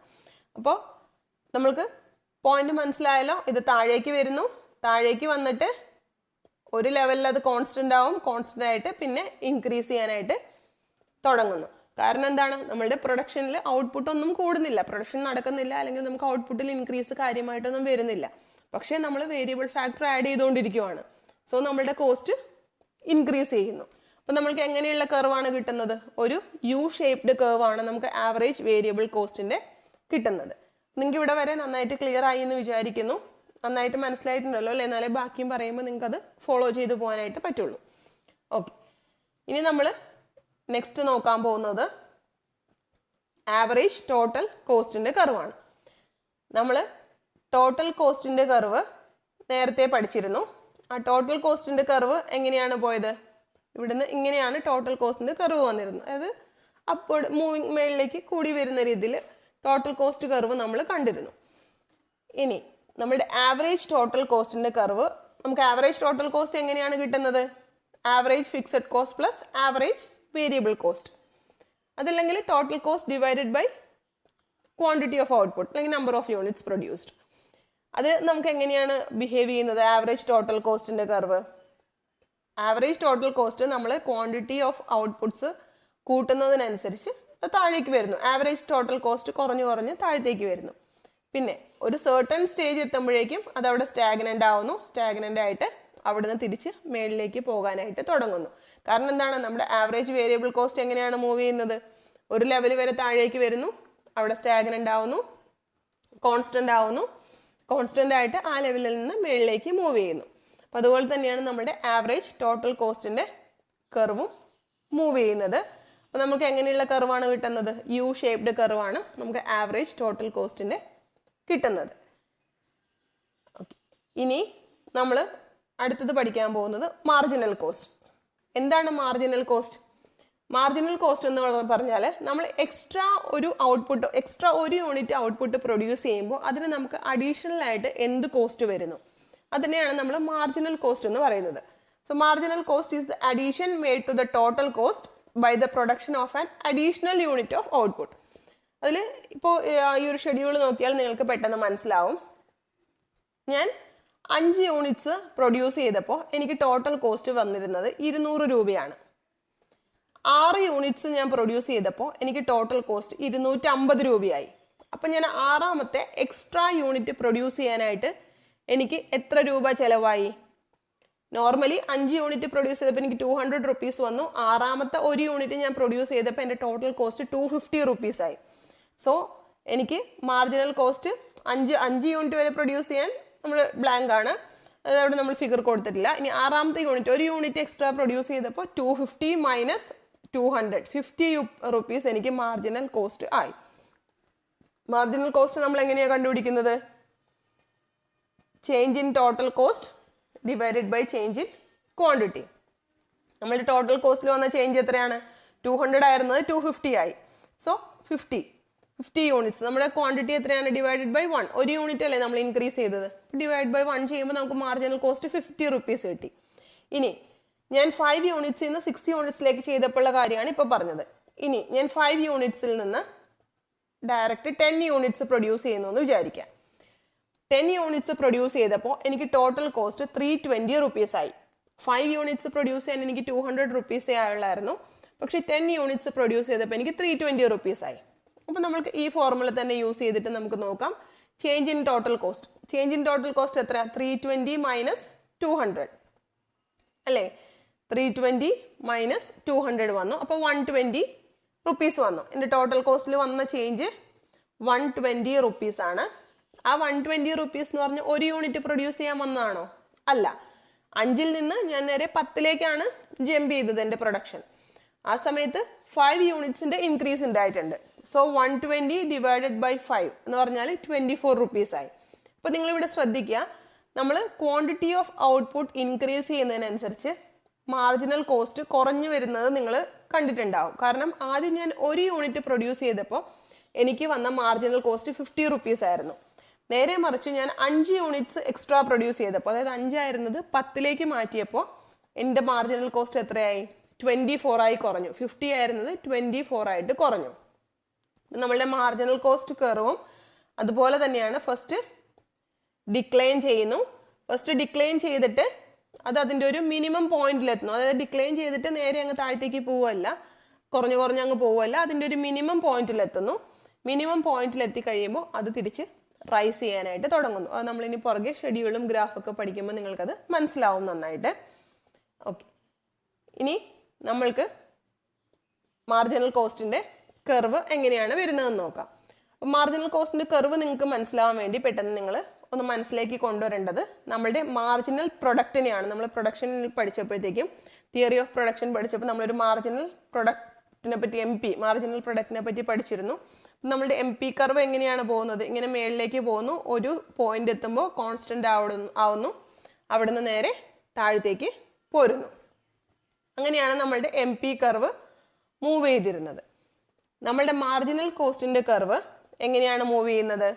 അപ്പോൾ നമ്മൾക്ക് പോയിന്റ് മനസ്സിലായല്ലോ. ഇത് താഴേക്ക് വരുന്നു, താഴേക്ക് വന്നിട്ട് ഒരു ലെവലിൽ അത് കോൺസ്റ്റന്റ് ആവും, കോൺസ്റ്റന്റ് ആയിട്ട് പിന്നെ ഇൻക്രീസ് ചെയ്യാനായിട്ട് തുടങ്ങുന്നു. കാരണം എന്താണ്, നമ്മളുടെ പ്രൊഡക്ഷനിൽ ഔട്ട്പുട്ട് ഒന്നും കൂടുന്നില്ല, പ്രൊഡക്ഷൻ നടക്കുന്നില്ല, അല്ലെങ്കിൽ നമുക്ക് ഔട്ട്പുട്ടിൽ ഇൻക്രീസ് കാര്യമായിട്ടൊന്നും വരുന്നില്ല. പക്ഷേ നമ്മൾ വേരിയബിൾ ഫാക്ടർ ആഡ് ചെയ്തുകൊണ്ടിരിക്കുവാണ്. സോ നമ്മളുടെ കോസ്റ്റ് ഇൻക്രീസ് ചെയ്യുന്നു. അപ്പം നമ്മൾക്ക് എങ്ങനെയുള്ള കർവാണ് കിട്ടുന്നത്, ഒരു യു ഷേപ്ഡ് കർവാണ് നമുക്ക് ആവറേജ് വേരിയബിൾ കോസ്റ്റിന്റെ കിട്ടുന്നത്. നിങ്ങൾക്ക് ഇവിടെ വരെ നന്നായിട്ട് ക്ലിയർ ആയി എന്ന് വിചാരിക്കുന്നു. നന്നായിട്ട് മനസ്സിലായിട്ടുണ്ടല്ലോ അല്ലേ? എന്നാലേ ബാക്കിയും പറയുമ്പോൾ നിങ്ങൾക്ക് അത് ഫോളോ ചെയ്ത് പോകാനായിട്ട് പറ്റുള്ളൂ. ഓക്കെ, ഇനി നമ്മൾ നെക്സ്റ്റ് നോക്കാൻ പോകുന്നത് ആവറേജ് ടോട്ടൽ കോസ്റ്റിന്റെ കർവാണ്. നമ്മൾ ടോട്ടൽ കോസ്റ്റിന്റെ കർവ് നേരത്തെ പഠിച്ചിരുന്നു. ആ ടോട്ടൽ കോസ്റ്റിന്റെ കർവ് എങ്ങനെയാണ് പോയത്, ഇവിടുന്ന് ഇങ്ങനെയാണ് ടോട്ടൽ കോസ്റ്റിന്റെ കർവ് വന്നിരുന്നത്. അതായത് അപ്വേർഡ് മൂവിങ് മേളിലേക്ക് കൂടി വരുന്ന രീതിയിൽ ടോട്ടൽ കോസ്റ്റ് കർവ് നമ്മൾ കണ്ടിരുന്നു. ഇനി നമ്മുടെ ആവറേജ് ടോട്ടൽ കോസ്റ്റിന്റെ കർവ്, നമുക്ക് ആവറേജ് ടോട്ടൽ കോസ്റ്റ് എങ്ങനെയാണ് കിട്ടുന്നത്, average fixed cost plus average variable cost, അതല്ലെങ്കിൽ total cost divided by quantity of output അല്ലെങ്കിൽ നമ്പർ ഓഫ് യൂണിറ്റ്സ് പ്രൊഡ്യൂസ്ഡ്. അത് നമുക്ക് എങ്ങനെയാണ് ബിഹേവ് ചെയ്യുന്നത് ആവറേജ് ടോട്ടൽ കോസ്റ്റിന്റെ കർവ്? ആവറേജ് ടോട്ടൽ കോസ്റ്റ് നമ്മൾ ക്വാണ്ടിറ്റി ഓഫ് ഔട്ട്പുട്ട്സ് കൂട്ടുന്നതിനനുസരിച്ച് അത് താഴേക്ക് വരുന്നു. ആവറേജ് ടോട്ടൽ കോസ്റ്റ് കുറഞ്ഞു കുറഞ്ഞ് താഴത്തേക്ക് വരുന്നു. പിന്നെ ഒരു സർട്ടൺ സ്റ്റേജ് എത്തുമ്പോഴേക്കും അതവിടെ സ്റ്റാഗ്നന്റ് ആവുന്നു. സ്റ്റാഗ്നന്റ് ആയിട്ട് അവിടുന്ന് തിരിച്ച് മേളിലേക്ക് പോകാനായിട്ട് തുടങ്ങുന്നു. കാരണം എന്താണ്, നമ്മുടെ ആവറേജ് വേരിയബിൾ കോസ്റ്റ് എങ്ങനെയാണ് മൂവ് ചെയ്യുന്നത്, ഒരു ലെവൽ വരെ താഴേക്ക് വരുന്നു, അവിടെ സ്റ്റാഗ്നന്റ് ആവുന്നു, കോൺസ്റ്റന്റ് ആവുന്നു, കോൺസ്റ്റന്റ് ആയിട്ട് ആ ലെവലിൽ നിന്ന് മേളിലേക്ക് മൂവ് ചെയ്യുന്നു. അപ്പം അതുപോലെ തന്നെയാണ് നമ്മുടെ ആവറേജ് ടോട്ടൽ കോസ്റ്റിന്റെ കർവും മൂവ് ചെയ്യുന്നത്. അപ്പം നമുക്ക് എങ്ങനെയുള്ള കർവാണ് കിട്ടുന്നത്, യു ഷേപ്ഡ് കർവാണ് നമുക്ക് ആവറേജ് ടോട്ടൽ കോസ്റ്റിന്റെ കിട്ടുന്നത്. ഓക്കെ, ഇനി നമ്മൾ അടുത്തത് പഠിക്കാൻ പോകുന്നത് മാർജിനൽ കോസ്റ്റ്. എന്താണ് മാർജിനൽ കോസ്റ്റ്? മാർജിനൽ കോസ്റ്റ് എന്ന് പറഞ്ഞാൽ നമ്മൾ എക്സ്ട്രാ ഒരു യൂണിറ്റ് ഔട്ട്പുട്ട് പ്രൊഡ്യൂസ് ചെയ്യുമ്പോൾ അതിന് നമുക്ക് അഡീഷണൽ ആയിട്ട് എന്ത് കോസ്റ്റ് വരുന്നു, അതിനെയാണ് നമ്മൾ മാർജിനൽ കോസ്റ്റ് എന്ന് പറയുന്നത്. So marginal cost is the addition made to the total cost by the production of an additional unit of output. അതിൽ ഇപ്പോൾ ഈ ഒരു ഷെഡ്യൂൾ നോക്കിയാൽ നിങ്ങൾക്ക് പെട്ടെന്ന് മനസ്സിലാവും. ഞാൻ 5 യൂണിറ്റ്സ് പ്രൊഡ്യൂസ് ചെയ്തപ്പോൾ എനിക്ക് ടോട്ടൽ കോസ്റ്റ് വന്നിരുന്നത് 200 രൂപയാണ്. 6 യൂണിറ്റ്സ് ഞാൻ പ്രൊഡ്യൂസ് ചെയ്തപ്പോൾ എനിക്ക് ടോട്ടൽ കോസ്റ്റ് 250 രൂപയായി. അപ്പം ഞാൻ 6ാമത്തെ എക്സ്ട്രാ യൂണിറ്റ് പ്രൊഡ്യൂസ് ചെയ്യാനായിട്ട് എനിക്ക് എത്ര രൂപ ചിലവായി? നോർമലി 5 യൂണിറ്റ് പ്രൊഡ്യൂസ് ചെയ്തപ്പോൾ എനിക്ക് 200 റുപ്പീസ് വന്നു. 6ാമത്തെ ഒരു യൂണിറ്റ് ഞാൻ പ്രൊഡ്യൂസ് ചെയ്തപ്പോൾ എൻ്റെ ടോട്ടൽ കോസ്റ്റ് 250 റുപ്പീസ് ആയി. സോ എനിക്ക് മാർജിനൽ കോസ്റ്റ് 5 യൂണിറ്റ് വരെ പ്രൊഡ്യൂസ് ചെയ്യാൻ നമ്മൾ ബ്ലാങ്ക് ആണ്, അതവിടെ നമ്മൾ ഫിഗർ കൊടുത്തിട്ടില്ല. ഇനി 6ാമത്തെ യൂണിറ്റ്, ഒരു യൂണിറ്റ് എക്സ്ട്രാ പ്രൊഡ്യൂസ് ചെയ്തപ്പോൾ 250 മൈനസ് 200 50 റുപ്പീസ് എനിക്ക് മാർജിനൽ കോസ്റ്റ് ആയി. മാർജിനൽ കോസ്റ്റ് നമ്മൾ എങ്ങനെയാണ് കണ്ടുപിടിക്കുന്നത്? Change in total cost divided by change in quantity. നമ്മുടെ ടോട്ടൽ കോസ്റ്റിൽ വന്ന ചേഞ്ച് എത്രയാണ്? 200 ആയിരുന്നത് 250 ആയി. So 50 units. നമ്മുടെ ക്വാണ്ടിറ്റി എത്രയാണ്? Divided by 1. ഒരു യൂണിറ്റ് അല്ലേ നമ്മൾ ഇൻക്രീസ് ചെയ്തത്. ഡിവൈഡ് ബൈ 1 ചെയ്യുമ്പോൾ നമുക്ക് മാർജിനൽ കോസ്റ്റ് 50 റുപ്പീസ് കിട്ടി. ഇനി ഞാൻ 5 യൂണിറ്റ്സിൽ നിന്ന് 6 യൂണിറ്റ്സിലേക്ക് ചെയ്തപ്പോഴുള്ള കാര്യമാണ് ഇപ്പോൾ പറഞ്ഞത്. ഇനി ഞാൻ 5 യൂണിറ്റ്സിൽ നിന്ന് ഡയറക്റ്റ് 10 യൂണിറ്റ്സ് പ്രൊഡ്യൂസ് ചെയ്യുന്നു എന്ന് വിചാരിക്കാം. 10 യൂണിറ്റ്സ് പ്രൊഡ്യൂസ് ചെയ്തപ്പോൾ എനിക്ക് ടോട്ടൽ കോസ്റ്റ് 320 റുപ്പീസ് ആയി. 5 യൂണിറ്റ്സ് പ്രൊഡ്യൂസ് ചെയ്യാൻ എനിക്ക് 200 റുപ്പീസേ ആയുള്ളായിരുന്നു. പക്ഷേ 10 യൂണിറ്റ്സ് പ്രൊഡ്യൂസ് ചെയ്തപ്പോൾ എനിക്ക് 320 റുപ്പീസ് ആയി. അപ്പോൾ നമുക്ക് ഈ ഫോർമുല തന്നെ യൂസ് ചെയ്തിട്ട് നമുക്ക് നോക്കാം change in total cost. Change in total cost എത്ര? 320 മൈനസ് 200 അല്ലേ? 320 മൈനസ് 200 വന്നു. അപ്പോൾ 120 റുപ്പീസ് വന്നു. എൻ്റെ ടോട്ടൽ കോസ്റ്റിൽ വന്ന ചേഞ്ച് 120 റുപ്പീസ് ആണ്. ആ 120 റുപ്പീസ് എന്ന് പറഞ്ഞാൽ ഒരു യൂണിറ്റ് പ്രൊഡ്യൂസ് ചെയ്യാൻ വന്നതാണോ? അല്ല. 5ൽ നിന്ന് ഞാൻ നേരെ 10ലേക്കാണ് ജമ്പ് ചെയ്തത് എൻ്റെ പ്രൊഡക്ഷൻ. ആ സമയത്ത് 5 യൂണിറ്റ്സിന്റെ ഇൻക്രീസ് ഉണ്ടായിട്ടുണ്ട്. സോ 120 ഡിവൈഡഡ് ബൈ 5 എന്ന് പറഞ്ഞാൽ 24 റുപ്പീസ് ആയി. അപ്പോൾ നിങ്ങളിവിടെ ശ്രദ്ധിക്കുക, നമ്മൾ ക്വാണ്ടിറ്റി ഓഫ് ഔട്ട്പുട്ട് ഇൻക്രീസ് ചെയ്യുന്നതിനനുസരിച്ച് മാർജിനൽ കോസ്റ്റ് കുറഞ്ഞു വരുന്നത് നിങ്ങൾ കണ്ടിട്ടുണ്ടാവും. കാരണം ആദ്യം ഞാൻ ഒരു യൂണിറ്റ് പ്രൊഡ്യൂസ് ചെയ്തപ്പോൾ എനിക്ക് വന്ന മാർജിനൽ കോസ്റ്റ് 50 റുപ്പീസ് ആയിരുന്നു. നേരെ മറിച്ച് ഞാൻ 5 യൂണിറ്റ്സ് എക്സ്ട്രാ പ്രൊഡ്യൂസ് ചെയ്തപ്പോൾ, അതായത് 5 ആയിരുന്നത് 10ലേക്ക് മാറ്റിയപ്പോൾ എൻ്റെ മാർജിനൽ കോസ്റ്റ് എത്രയായി? 24 ആയി കുറഞ്ഞു. 50 ആയിരുന്നത് 24 ആയിട്ട് കുറഞ്ഞു. നമ്മളുടെ മാർജിനൽ കോസ്റ്റ് കർവും അതുപോലെ തന്നെയാണ്. ഫസ്റ്റ് ഡിക്ലൈൻ ചെയ്യുന്നു. ഫസ്റ്റ് ഡിക്ലൈൻ ചെയ്തിട്ട് അത് അതിൻ്റെ ഒരു മിനിമം പോയിന്റിലെത്തുന്നു. അതായത് ഡിക്ലൈൻ ചെയ്തിട്ട് നേരെ അങ്ങ് താഴത്തേക്ക് പോവുകയല്ല, കുറഞ്ഞ് അങ്ങ് പോവുകയല്ല, അതിൻ്റെ ഒരു മിനിമം പോയിന്റിലെത്തുന്നു. മിനിമം പോയിന്റിലെത്തി കഴിയുമ്പോൾ അത് തിരിച്ച് റൈസ് ചെയ്യാനായിട്ട് തുടങ്ങുന്നു. അത് നമ്മളിനി പുറകെ ഷെഡ്യൂളും ഗ്രാഫൊക്കെ പഠിക്കുമ്പോൾ നിങ്ങൾക്കത് മനസ്സിലാവും നന്നായിട്ട്. ഓക്കെ, ഇനി നമ്മൾക്ക് മാർജിനൽ കോസ്റ്റിൻ്റെ കർവ് എങ്ങനെയാണ് വരുന്നതെന്ന് നോക്കാം. അപ്പം മാർജിനൽ കോസ്റ്റിൻ്റെ കർവ് നിങ്ങൾക്ക് മനസ്സിലാവാൻ വേണ്ടി പെട്ടെന്ന് നിങ്ങൾ ഒന്ന് മനസ്സിലേക്ക് കൊണ്ടുവരേണ്ടത് നമ്മളുടെ മാർജിനൽ പ്രൊഡക്റ്റിനെയാണ്. നമ്മൾ പ്രൊഡക്ഷനിൽ പഠിച്ചപ്പോഴത്തേക്കും തിയറി ഓഫ് പ്രൊഡക്ഷൻ പഠിച്ചപ്പോൾ നമ്മളൊരു മാർജിനൽ പ്രൊഡക്റ്റിനെ പറ്റി മാർജിനൽ പ്രൊഡക്റ്റിനെ പറ്റി പഠിച്ചിരുന്നു. നമ്മളുടെ MP കർവ് എങ്ങനെയാണ് പോകുന്നത്? ഇങ്ങനെ മേളിലേക്ക് പോകുന്നു, ഒരു പോയിന്റ് എത്തുമ്പോൾ കോൺസ്റ്റന്റ് ആവുന്നു, അവിടുന്ന് നേരെ താഴത്തേക്ക് പോരുന്നു. അങ്ങനെയാണ് നമ്മളുടെ MP കർവ് മൂവ് ചെയ്തിരുന്നത്. നമ്മളുടെ മാർജിനൽ കോസ്റ്റിന്റെ കർവ് എങ്ങനെയാണ് മൂവ് ചെയ്യുന്നത്?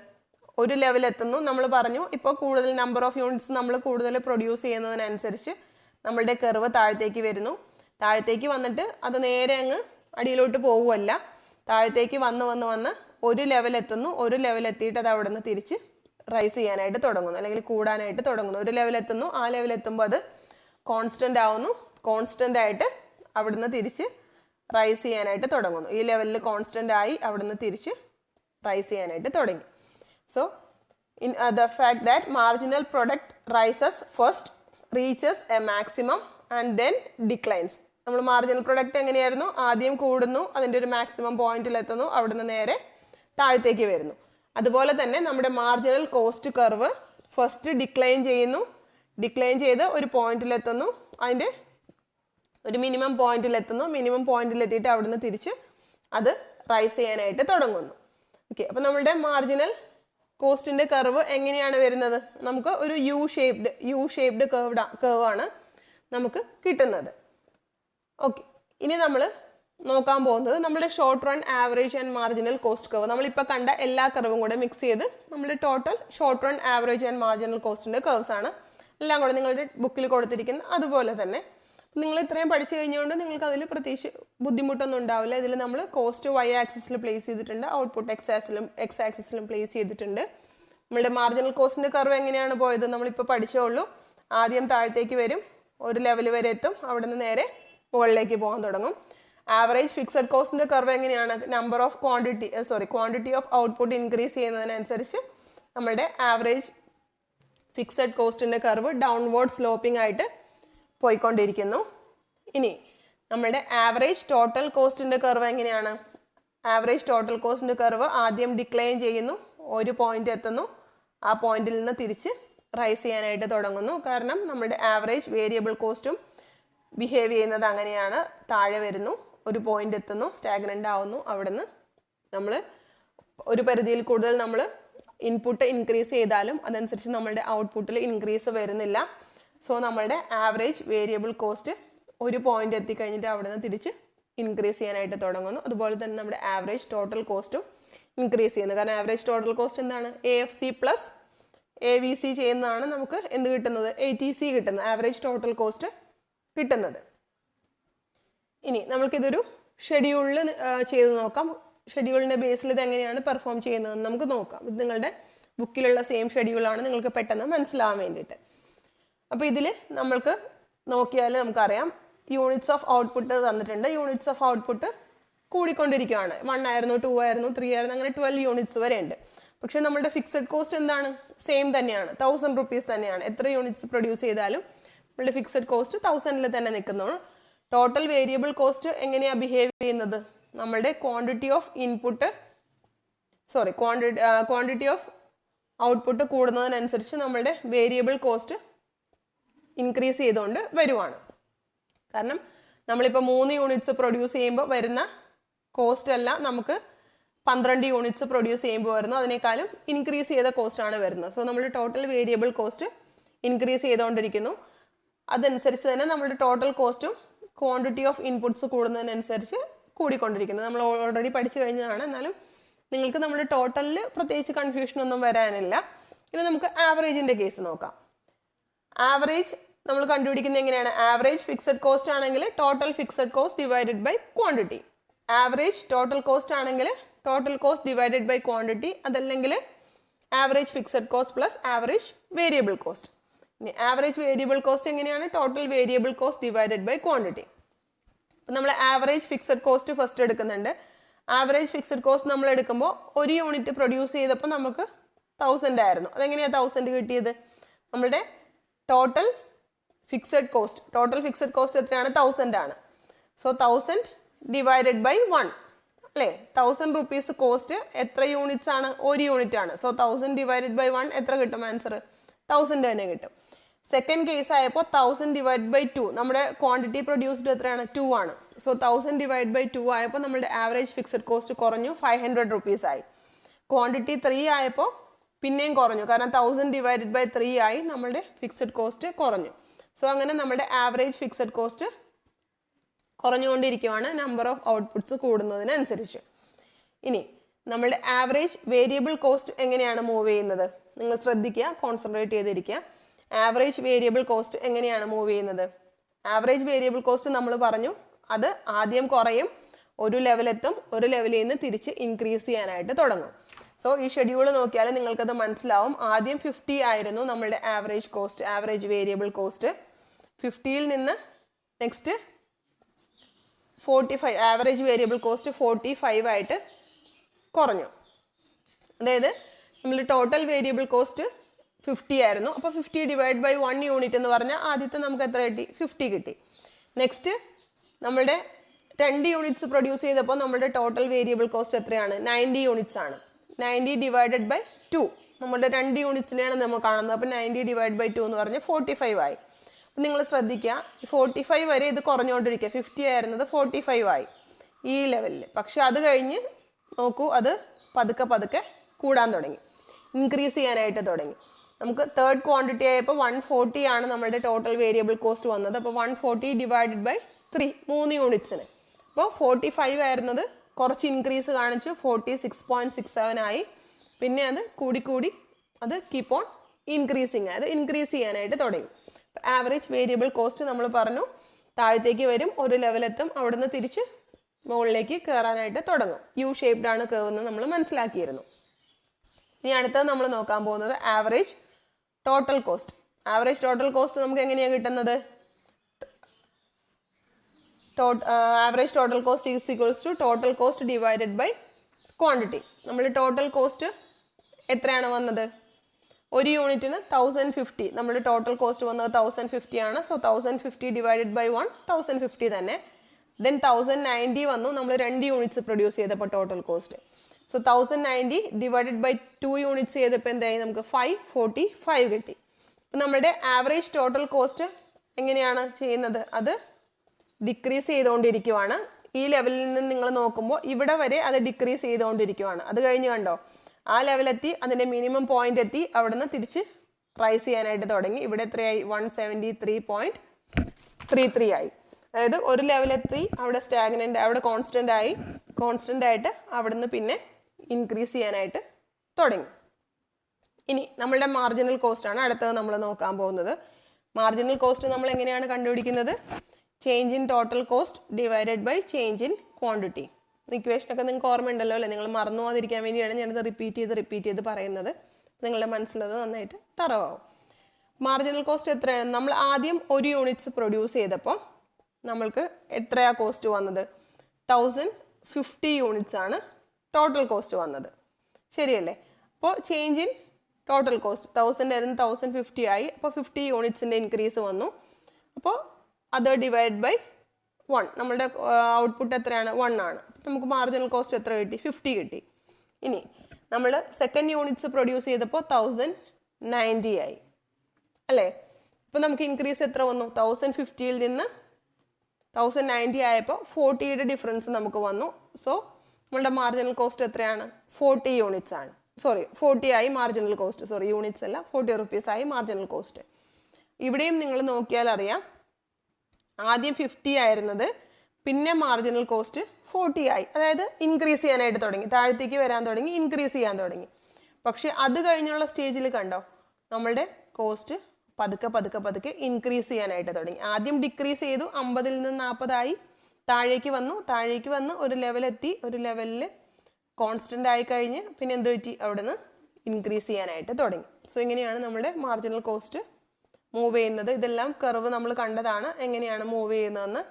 ഒരു ലെവൽ എത്തുന്നു, നമ്മൾ പറഞ്ഞു ഇപ്പോൾ കൂടുതൽ നമ്പർ ഓഫ് യൂണിറ്റ്സ് നമ്മൾ കൂടുതൽ പ്രൊഡ്യൂസ് ചെയ്യുന്നതിനനുസരിച്ച് നമ്മളുടെ കർവ് താഴത്തേക്ക് വരുന്നു. താഴത്തേക്ക് വന്നിട്ട് അത് നേരെ അങ്ങ് അടിയിലോട്ട് പോകുമല്ല, താഴത്തേക്ക് വന്ന് ഒരു ലെവൽ എത്തുന്നു. ഒരു ലെവൽ എത്തിയിട്ട് അത് അവിടെ നിന്ന് തിരിച്ച് റൈസ് ചെയ്യാനായിട്ട് തുടങ്ങുന്നു, അല്ലെങ്കിൽ കൂടാനായിട്ട് തുടങ്ങുന്നു. ഒരു ലെവൽ എത്തുന്നു, ആ ലെവൽ എത്തുമ്പോൾ അത് കോൺസ്റ്റന്റ് ആവുന്നു. കോൺസ്റ്റന്റ് ആയിട്ട് അവിടുന്ന് തിരിച്ച് റൈസ് ചെയ്യാനായിട്ട് തുടങ്ങുന്നു. ഈ ലെവലിൽ കോൺസ്റ്റന്റ് ആയി അവിടുന്ന് തിരിച്ച് റൈസ് ചെയ്യാനായിട്ട് തുടങ്ങി. So the fact that marginal product rises first, reaches a maximum and then declines. നമ്മൾ മാർജിനൽ പ്രൊഡക്റ്റ് എങ്ങനെയായിരുന്നു? ആദ്യം കൂടുന്നു, അതിൻ്റെ ഒരു മാക്സിമം പോയിന്റിൽ എത്തുന്നു, അവിടുന്ന് നേരെ താഴത്തേക്ക് വരുന്നു. അതുപോലെ തന്നെ നമ്മുടെ marginal cost curve first decline ചെയ്യുന്നു. ഡിക്ലൈൻ ചെയ്ത് ഒരു പോയിന്റിലെത്തുന്നു, അതിൻ്റെ ഒരു മിനിമം പോയിന്റിലെത്തുന്നു. മിനിമം പോയിന്റിലെത്തിയിട്ട് അവിടുന്ന് തിരിച്ച് അത് റൈസ് ചെയ്യാനായിട്ട് തുടങ്ങുന്നു. ഓക്കെ, അപ്പം നമ്മുടെ മാർജിനൽ കോസ്റ്റിന്റെ കർവ് എങ്ങനെയാണ് വരുന്നത്? നമുക്ക് ഒരു യു ഷേപ്ഡ് കർവ് ആണ് നമുക്ക് കിട്ടുന്നത്. ഓക്കെ, ഇനി നമ്മൾ നോക്കാൻ പോകുന്നത് നമ്മുടെ short run average and marginal cost curve. നമ്മളിപ്പോൾ കണ്ട എല്ലാ കർവും കൂടെ മിക്സ് ചെയ്ത് നമ്മുടെ total short run average and marginal കോസ്റ്റിന്റെ കർവ്സ് ആണ് എല്ലാം കൂടെ നിങ്ങളുടെ ബുക്കിൽ കൊടുത്തിരിക്കുന്നത്. അതുപോലെ തന്നെ നിങ്ങൾ ഇത്രയും പഠിച്ചു കഴിഞ്ഞുകൊണ്ട് നിങ്ങൾക്ക് അതിൽ പ്രത്യേകിച്ച് ബുദ്ധിമുട്ടൊന്നും ഉണ്ടാവില്ല. ഇതിൽ നമ്മൾ കോസ്റ്റ് Y ആക്സിസിൽ പ്ലേസ് ചെയ്തിട്ടുണ്ട്, ഔട്ട്പുട്ട് X ആക്സിസിലും പ്ലേസ് ചെയ്തിട്ടുണ്ട്. നമ്മളുടെ മാർജിനൽ കോസ്റ്റിന്റെ കർവ് എങ്ങനെയാണ് പോയത്? നമ്മളിപ്പോൾ പഠിച്ചേ ഉള്ളൂ. ആദ്യം താഴത്തേക്ക് വരും, ഒരു ലെവൽ വരെ എത്തും, അവിടെ നിന്ന് നേരെ മുകളിലേക്ക് പോകാൻ തുടങ്ങും. ആവറേജ് ഫിക്സഡ് കോസ്റ്റിന്റെ കർവ് എങ്ങനെയാണ്? Number of quantity of output increase ചെയ്യുന്നതിനനുസരിച്ച് നമ്മളുടെ ആവറേജ് ഫിക്സഡ് കോസ്റ്റിന്റെ കർവ് ഡൗൺവേർഡ് സ്ലോപ്പിംഗ് ആയിട്ട് പോയിക്കൊണ്ടിരിക്കുന്നു. ഇനി നമ്മുടെ ആവറേജ് ടോട്ടൽ കോസ്റ്റിന്റെ കർവ് എങ്ങനെയാണ്? ആവറേജ് ടോട്ടൽ കോസ്റ്റിന്റെ കർവ് ആദ്യം ഡിക്ലൈൻ ചെയ്യുന്നു, ഒരു പോയിന്റ് എത്തുന്നു, ആ പോയിന്റിൽ നിന്ന് തിരിച്ച് റൈസ് ചെയ്യാനായിട്ട് തുടങ്ങുന്നു. കാരണം നമ്മുടെ ആവറേജ് വേരിയബിൾ കോസ്റ്റും ബിഹേവ് ചെയ്യുന്നത് അങ്ങനെയാണ്. താഴെ വരുന്നു, ഒരു പോയിന്റ് എത്തുന്നു, സ്റ്റാഗ്നന്റ് ആവുന്നു, അവിടുന്ന് നമ്മൾ ഒരു പരിധിയിൽ കൂടുതൽ നമ്മൾ ഇൻപുട്ട് ഇൻക്രീസ് ചെയ്താലും അതനുസരിച്ച് നമ്മളുടെ ഔട്ട്പുട്ടിൽ ഇൻക്രീസ് വരുന്നില്ല. സോ നമ്മളുടെ ആവറേജ് വേരിയബിൾ കോസ്റ്റ് ഒരു പോയിന്റ് എത്തിക്കഴിഞ്ഞിട്ട് അവിടെ നിന്ന് തിരിച്ച് ഇൻക്രീസ് ചെയ്യാനായിട്ട് തുടങ്ങുന്നു. അതുപോലെ തന്നെ നമ്മുടെ ആവറേജ് ടോട്ടൽ കോസ്റ്റും ഇൻക്രീസ് ചെയ്യുന്നു. കാരണം ആവറേജ് ടോട്ടൽ കോസ്റ്റ് എന്താണ്? AFC പ്ലസ് AVC ചെയ്യുന്നതാണ് നമുക്ക് എന്ത് കിട്ടുന്നത്? ATC കിട്ടുന്നത്, ആവറേജ് ടോട്ടൽ കോസ്റ്റ് കിട്ടുന്നത്. ഇനി നമുക്കിതൊരു ഷെഡ്യൂളിൽ ചെയ്ത് നോക്കാം. ഷെഡ്യൂളിൻ്റെ ബേസിൽ ഇത് എങ്ങനെയാണ് പെർഫോം ചെയ്യുന്നതെന്ന് നമുക്ക് നോക്കാം. ഇത് നിങ്ങളുടെ ബുക്കിലുള്ള സെയിം ഷെഡ്യൂളാണ്, നിങ്ങൾക്ക് പെട്ടെന്ന് മനസ്സിലാവാൻ വേണ്ടിയിട്ട്. അപ്പോൾ ഇതിൽ നമ്മൾക്ക് നോക്കിയാൽ നമുക്കറിയാം യൂണിറ്റ്സ് ഓഫ് ഔട്ട്പുട്ട് തന്നിട്ടുണ്ട്. യൂണിറ്റ്സ് ഓഫ് ഔട്ട്പുട്ട് കൂടിക്കൊണ്ടിരിക്കുകയാണ്. 1 ആയിരുന്നു, 2 ആയിരുന്നു, 3 ആയിരുന്നു, അങ്ങനെ 12 യൂണിറ്റ്സ് വരെ ഉണ്ട്. പക്ഷേ നമ്മുടെ ഫിക്സഡ് കോസ്റ്റ് എന്താണ്? സെയിം തന്നെയാണ്, 1000 റുപ്പീസ് തന്നെയാണ്. എത്ര യൂണിറ്റ്സ് പ്രൊഡ്യൂസ് ചെയ്താലും നമ്മുടെ ഫിക്സഡ് കോസ്റ്റ് 1000-ൽ തന്നെ നിൽക്കുന്നു. ടോട്ടൽ വേരിയബിൾ കോസ്റ്റ് എങ്ങനെയാണ് ബിഹേവ് ചെയ്യുന്നത്? നമ്മളുടെ ക്വാണ്ടിറ്റി ഓഫ് ഔട്ട്പുട്ട് കൂടുന്നതിനനുസരിച്ച് നമ്മളുടെ വേരിയബിൾ കോസ്റ്റ് ഇൻക്രീസ് ചെയ്തുകൊണ്ട് വരുവാണ്. കാരണം നമ്മളിപ്പോൾ 3 യൂണിറ്റ്സ് പ്രൊഡ്യൂസ് ചെയ്യുമ്പോൾ വരുന്ന കോസ്റ്റ് അല്ല നമുക്ക് 12 യൂണിറ്റ്സ് പ്രൊഡ്യൂസ് ചെയ്യുമ്പോൾ വരുന്നു, അതിനേക്കാളും ഇൻക്രീസ് ചെയ്ത കോസ്റ്റാണ് വരുന്നത്. സോ നമ്മുടെ ടോട്ടൽ വേരിയബിൾ കോസ്റ്റ് ഇൻക്രീസ് ചെയ്തുകൊണ്ടിരിക്കുന്നു. അതനുസരിച്ച് തന്നെ നമ്മുടെ ടോട്ടൽ കോസ്റ്റും ക്വാണ്ടിറ്റി ഓഫ് ഇൻപുട്സ് കൂടുന്നതിനനുസരിച്ച് കൂടിക്കൊണ്ടിരിക്കുന്നത്. നമ്മൾ ഓൾറെഡി പഠിച്ചു കഴിഞ്ഞതാണ്, എന്നാലും നിങ്ങൾക്ക് നമ്മുടെ ടോട്ടലിൽ പ്രത്യേകിച്ച് കൺഫ്യൂഷൻ ഒന്നും വരാനില്ല. ഇനി നമുക്ക് ആവറേജിന്റെ കേസ് നോക്കാം. ആവറേജ് നമ്മൾ കണ്ടുപിടിക്കുന്നത് എങ്ങനെയാണ്? ആവറേജ് ഫിക്സഡ് കോസ്റ്റ് ആണെങ്കിൽ total fixed cost divided by quantity. Average total cost ആണെങ്കിൽ total cost divided by quantity, അതല്ലെങ്കിൽ average fixed cost plus average variable cost. ഇനി ആവറേജ് വേരിയബിൾ കോസ്റ്റ് എങ്ങനെയാണ്? Total variable cost divided by quantity. അപ്പം നമ്മൾ average fixed cost first എടുക്കുന്നുണ്ട്. Average fixed cost നമ്മൾ എടുക്കുമ്പോൾ ഒരു യൂണിറ്റ് പ്രൊഡ്യൂസ് ചെയ്തപ്പോൾ നമുക്ക് 1000 ആയിരുന്നു. അതെങ്ങനെയാണ് 1000 കിട്ടിയത്? നമ്മളുടെ ടോട്ടൽ ഫിക്സഡ് കോസ്റ്റ് എത്രയാണ്? 1000 ആണ്. സോ 1000 ഡിവൈഡഡ് ബൈ 1 അല്ലേ? 1000 റുപ്പീസ് കോസ്റ്റ് എത്ര യൂണിറ്റ്സ് ആണ്? ഒരു യൂണിറ്റ് ആണ്. സോ 1000 ഡിവൈഡഡ് ബൈ 1 എത്ര കിട്ടും? ആൻസർ 1000 തന്നെ കിട്ടും. സെക്കൻഡ് കേസ് ആയപ്പോൾ 1000 ഡിവൈഡ് ബൈ 2, നമ്മുടെ ക്വാണ്ടിറ്റി പ്രൊഡ്യൂസ്ഡ് എത്രയാണ്? 2 ആണ്. സോ 1000 ഡിവൈഡ് ബൈ 2 ആയപ്പോൾ നമ്മുടെ ആവറേജ് ഫിക്സഡ് കോസ്റ്റ് കുറഞ്ഞു, 500 റുപ്പീസ് ആയി. ക്വാണ്ടിറ്റി 3 ആയപ്പോൾ പിന്നെയും കുറഞ്ഞു, കാരണം 1000 ഡിവൈഡഡ് ബൈ 3 ആയി, നമ്മുടെ ഫിക്സഡ് കോസ്റ്റ് കുറഞ്ഞു. സോ അങ്ങനെ നമ്മുടെ ആവറേജ് ഫിക്സഡ് കോസ്റ്റ് കുറഞ്ഞുകൊണ്ടിരിക്കുകയാണ് നമ്പർ ഓഫ് ഔട്ട്പുട്ട്സ് കൂടുന്നതിനനുസരിച്ച്. ഇനി നമ്മളുടെ ആവറേജ് വേരിയബിൾ കോസ്റ്റ് എങ്ങനെയാണ് മൂവ് ചെയ്യുന്നത്? നിങ്ങൾ ശ്രദ്ധിക്കുക, കോൺസെൻട്രേറ്റ് ചെയ്തിരിക്കുക. ആവറേജ് വേരിയബിൾ കോസ്റ്റ് എങ്ങനെയാണ് മൂവ് ചെയ്യുന്നത്? ആവറേജ് വേരിയബിൾ കോസ്റ്റ് നമ്മൾ പറഞ്ഞു, അത് ആദ്യം കുറയും, ഒരു ലെവലെത്തും, ഒരു ലെവലിൽ നിന്ന് തിരിച്ച് ഇൻക്രീസ് ചെയ്യാനായിട്ട് തുടങ്ങും. സോ ഈ ഷെഡ്യൂൾ നോക്കിയാൽ നിങ്ങൾക്കത് മനസ്സിലാവും. ആദ്യം 50 ആയിരുന്നു നമ്മളുടെ average cost, average variable cost. 50ൽ നിന്ന് നെക്സ്റ്റ് 45, ആവറേജ് വേരിയബിൾ കോസ്റ്റ് 45 ആയിട്ട് കുറഞ്ഞു. അതായത് നമ്മൾ ടോട്ടൽ വേരിയബിൾ കോസ്റ്റ് 50 ആയിരുന്നു. അപ്പോൾ 50 ഡിവൈഡ് ബൈ 1 യൂണിറ്റ് എന്ന് പറഞ്ഞാൽ ആദ്യത്തെ നമുക്ക് എത്ര കിട്ടി? 50 കിട്ടി. നെക്സ്റ്റ് നമ്മളുടെ 2 യൂണിറ്റ്സ് പ്രൊഡ്യൂസ് ചെയ്തപ്പോൾ നമ്മുടെ ടോട്ടൽ വേരിയബിൾ കോസ്റ്റ് എത്രയാണ്? 90 യൂണിറ്റ്സ് ആണ്. 90 ഡിവൈഡഡ് ബൈ 2, നമ്മുടെ 2 യൂണിറ്റ്സിനെയാണ് നമ്മൾ കാണുന്നത്. അപ്പോൾ 90 ഡിവൈഡ് ബൈ 2 എന്ന് പറഞ്ഞാൽ 45 ആയി. അപ്പം നിങ്ങൾ ശ്രദ്ധിക്കുക, 45 വരെ ഇത് കുറഞ്ഞുകൊണ്ടിരിക്കുക. 50 ആയിരുന്നത് 45 ആയി ഈ ലെവലിൽ. പക്ഷെ അത് കഴിഞ്ഞ് നോക്കൂ, അത് പതുക്കെ പതുക്കെ കൂടാൻ തുടങ്ങി, ഇൻക്രീസ് ചെയ്യാനായിട്ട് തുടങ്ങി. നമുക്ക് തേർഡ് ക്വാണ്ടിറ്റി ആയപ്പോൾ 140 ആണ് നമ്മുടെ ടോട്ടൽ വേരിയബിൾ കോസ്റ്റ് വന്നത്. അപ്പോൾ 140 ഡിവൈഡഡ് ബൈ 3, 3 യൂണിറ്റ്സിന്. അപ്പോൾ 45 ആയിരുന്നത് കുറച്ച് ഇൻക്രീസ് കാണിച്ചു, 46.67 ആയി. പിന്നെ അത് കൂടിക്കൂടി അത് കീപ്പ് ഓൺ ഇൻക്രീസിങ്, അത് ഇൻക്രീസ് ചെയ്യാനായിട്ട് തുടങ്ങി. ആവറേജ് വേരിയബിൾ കോസ്റ്റ് നമ്മൾ പറഞ്ഞു താഴത്തേക്ക് വരും, ഒരു ലെവലെത്തും, അവിടുന്ന് തിരിച്ച് മുകളിലേക്ക് കയറാനായിട്ട് തുടങ്ങും. യു ഷേപ്ഡ് ആണ് കർവ് എന്ന് നമ്മൾ മനസ്സിലാക്കിയിരുന്നു. ഇനി അടുത്തത് നമ്മൾ നോക്കാൻ പോകുന്നത് average total cost. Average total cost നമുക്ക് എങ്ങനെയാണ് കിട്ടുന്നത്? Average total cost is equals to total cost divided by quantity. നമ്മൾ ടോട്ടൽ കോസ്റ്റ് എത്രയാണ് വന്നത്? ഒരു യൂണിറ്റിന് 1050, നമ്മുടെ ടോട്ടൽ കോസ്റ്റ് വന്നത് 1050 ആണ്. സോ 1050 ഡിവൈഡഡ് ബൈ 1 1050 തന്നെ. ദെൻ 1090 വന്നു, നമ്മൾ 2 യൂണിറ്റ്സ് പ്രൊഡ്യൂസ് ചെയ്തപ്പോൾ total cost. So 1090 divided by 2 units ചെയ്തപ്പോൾ എന്തായി? നമുക്ക് 545 കിട്ടി. അപ്പം നമ്മുടെ ആവറേജ് ടോട്ടൽ കോസ്റ്റ് എങ്ങനെയാണ് ചെയ്യുന്നത്? അത് ഡിക്രീസ് ചെയ്തുകൊണ്ടിരിക്കുവാണ്. ഈ ലെവലിൽ നിന്ന് നിങ്ങൾ നോക്കുമ്പോൾ ഇവിടെ വരെ അത് ഡിക്രീസ് ചെയ്തുകൊണ്ടിരിക്കുവാണ്. അത് കഴിഞ്ഞ് കണ്ടോ, ആ ലെവലെത്തി, അതിൻ്റെ മിനിമം പോയിന്റ് എത്തി, അവിടെ നിന്ന് തിരിച്ച് റൈസ് ചെയ്യാനായിട്ട് തുടങ്ങി. ഇവിടെ എത്രയായി? 173.33 ആയി. അതായത് ഒരു ലെവലെത്തി, അവിടെ സ്റ്റാഗ്നൻ്റ്, അവിടെ കോൺസ്റ്റൻ്റ് ആയിട്ട് അവിടെ നിന്ന് പിന്നെ ഇൻക്രീസ് ചെയ്യാനായിട്ട് തുടങ്ങി. ഇനി നമ്മളുടെ മാർജിനൽ കോസ്റ്റ് ആണ് അടുത്തത് നമ്മൾ നോക്കാൻ പോകുന്നത്. മാർജിനൽ കോസ്റ്റ് നമ്മൾ എങ്ങനെയാണ് കണ്ടുപിടിക്കുന്നത്? Change in total cost divided by change in quantity. ഇക്വേഷനൊക്കെ നിങ്ങൾക്ക് ഓർമ്മയുണ്ടല്ലോ അല്ലേ? നിങ്ങൾ മറന്നു പോകാതിരിക്കാൻ വേണ്ടിയാണ് ഞാനത് റിപ്പീറ്റ് ചെയ്ത് പറയുന്നത്. നിങ്ങളുടെ മനസ്സിലത് നന്നായിട്ട് തറവാകും. മാർജിനൽ കോസ്റ്റ് എത്രയാണ്? നമ്മൾ ആദ്യം ഒരു യൂണിറ്റ്സ് പ്രൊഡ്യൂസ് ചെയ്തപ്പോൾ നമ്മൾക്ക് എത്രയാണ് കോസ്റ്റ് വന്നത്? 1050 യൂണിറ്റ്സ് ആണ് ടോട്ടൽ കോസ്റ്റ് വന്നത്, ശരിയല്ലേ? അപ്പോൾ ചേഞ്ച് ഇൻ ടോട്ടൽ കോസ്റ്റ് 1000 ആയിരുന്നു 1050 ആയി. അപ്പോൾ 50 യൂണിറ്റ്സിൻ്റെ ഇൻക്രീസ് വന്നു. അപ്പോൾ അത് ഡിവൈഡ് ബൈ 1, നമ്മളുടെ ഔട്ട്പുട്ട് എത്രയാണ്? 1 ആണ്. നമുക്ക് മാർജിനൽ കോസ്റ്റ് എത്ര കിട്ടി? 50 കിട്ടി. ഇനി നമ്മൾ സെക്കൻഡ് യൂണിറ്റ്സ് പ്രൊഡ്യൂസ് ചെയ്തപ്പോൾ 1090 ആയി അല്ലേ? അപ്പോൾ നമുക്ക് ഇൻക്രീസ് എത്ര വന്നു? 1050ൽ നിന്ന് 1090 ആയപ്പോൾ 40യുടെ ഡിഫറൻസ് നമുക്ക് വന്നു. സോ നമ്മളുടെ മാർജിനൽ കോസ്റ്റ് എത്രയാണ്? 40 യൂണിറ്റ്സ് ആണ്. 40 ആയി മാർജിനൽ കോസ്റ്റ്. യൂണിറ്റ്സ് അല്ല, 40 റുപ്പീസ് ആയി മാർജിനൽ കോസ്റ്റ്. ഇവിടെയും നിങ്ങൾ നോക്കിയാൽ അറിയാം, ആദ്യം 50 ആയിരുന്നത് പിന്നെ മാർജിനൽ കോസ്റ്റ് 40 ആയി, അതായത് ഇൻക്രീസ് ചെയ്യാനായിട്ട് തുടങ്ങി, താഴത്തേക്ക് വരാൻ തുടങ്ങി, ഇൻക്രീസ് ചെയ്യാൻ തുടങ്ങി. പക്ഷെ അത് കഴിഞ്ഞുള്ള സ്റ്റേജിൽ കണ്ടോ നമ്മളുടെ കോസ്റ്റ് പതുക്കെ പതുക്കെ പതുക്കെ ഇൻക്രീസ് ചെയ്യാനായിട്ട് തുടങ്ങി. ആദ്യം ഡിക്രീസ് ചെയ്തു, 50-ൽ നിന്ന് 40 ആയി, താഴേക്ക് വന്നു ഒരു ലെവലെത്തി, ഒരു ലെവലിൽ കോൺസ്റ്റന്റ് ആയി കഴിഞ്ഞ് പിന്നെ എന്ത് പറ്റി, അവിടെ നിന്ന് ഇൻക്രീസ് ചെയ്യാനായിട്ട് തുടങ്ങി. സോ ഇങ്ങനെയാണ് നമ്മുടെ മാർജിനൽ കോസ്റ്റ് മൂവ് ചെയ്യുന്നത്. ഇതെല്ലാം കർവ് നമ്മൾ കണ്ടതാണ് എങ്ങനെയാണ് മൂവ് ചെയ്യുന്നതെന്ന്.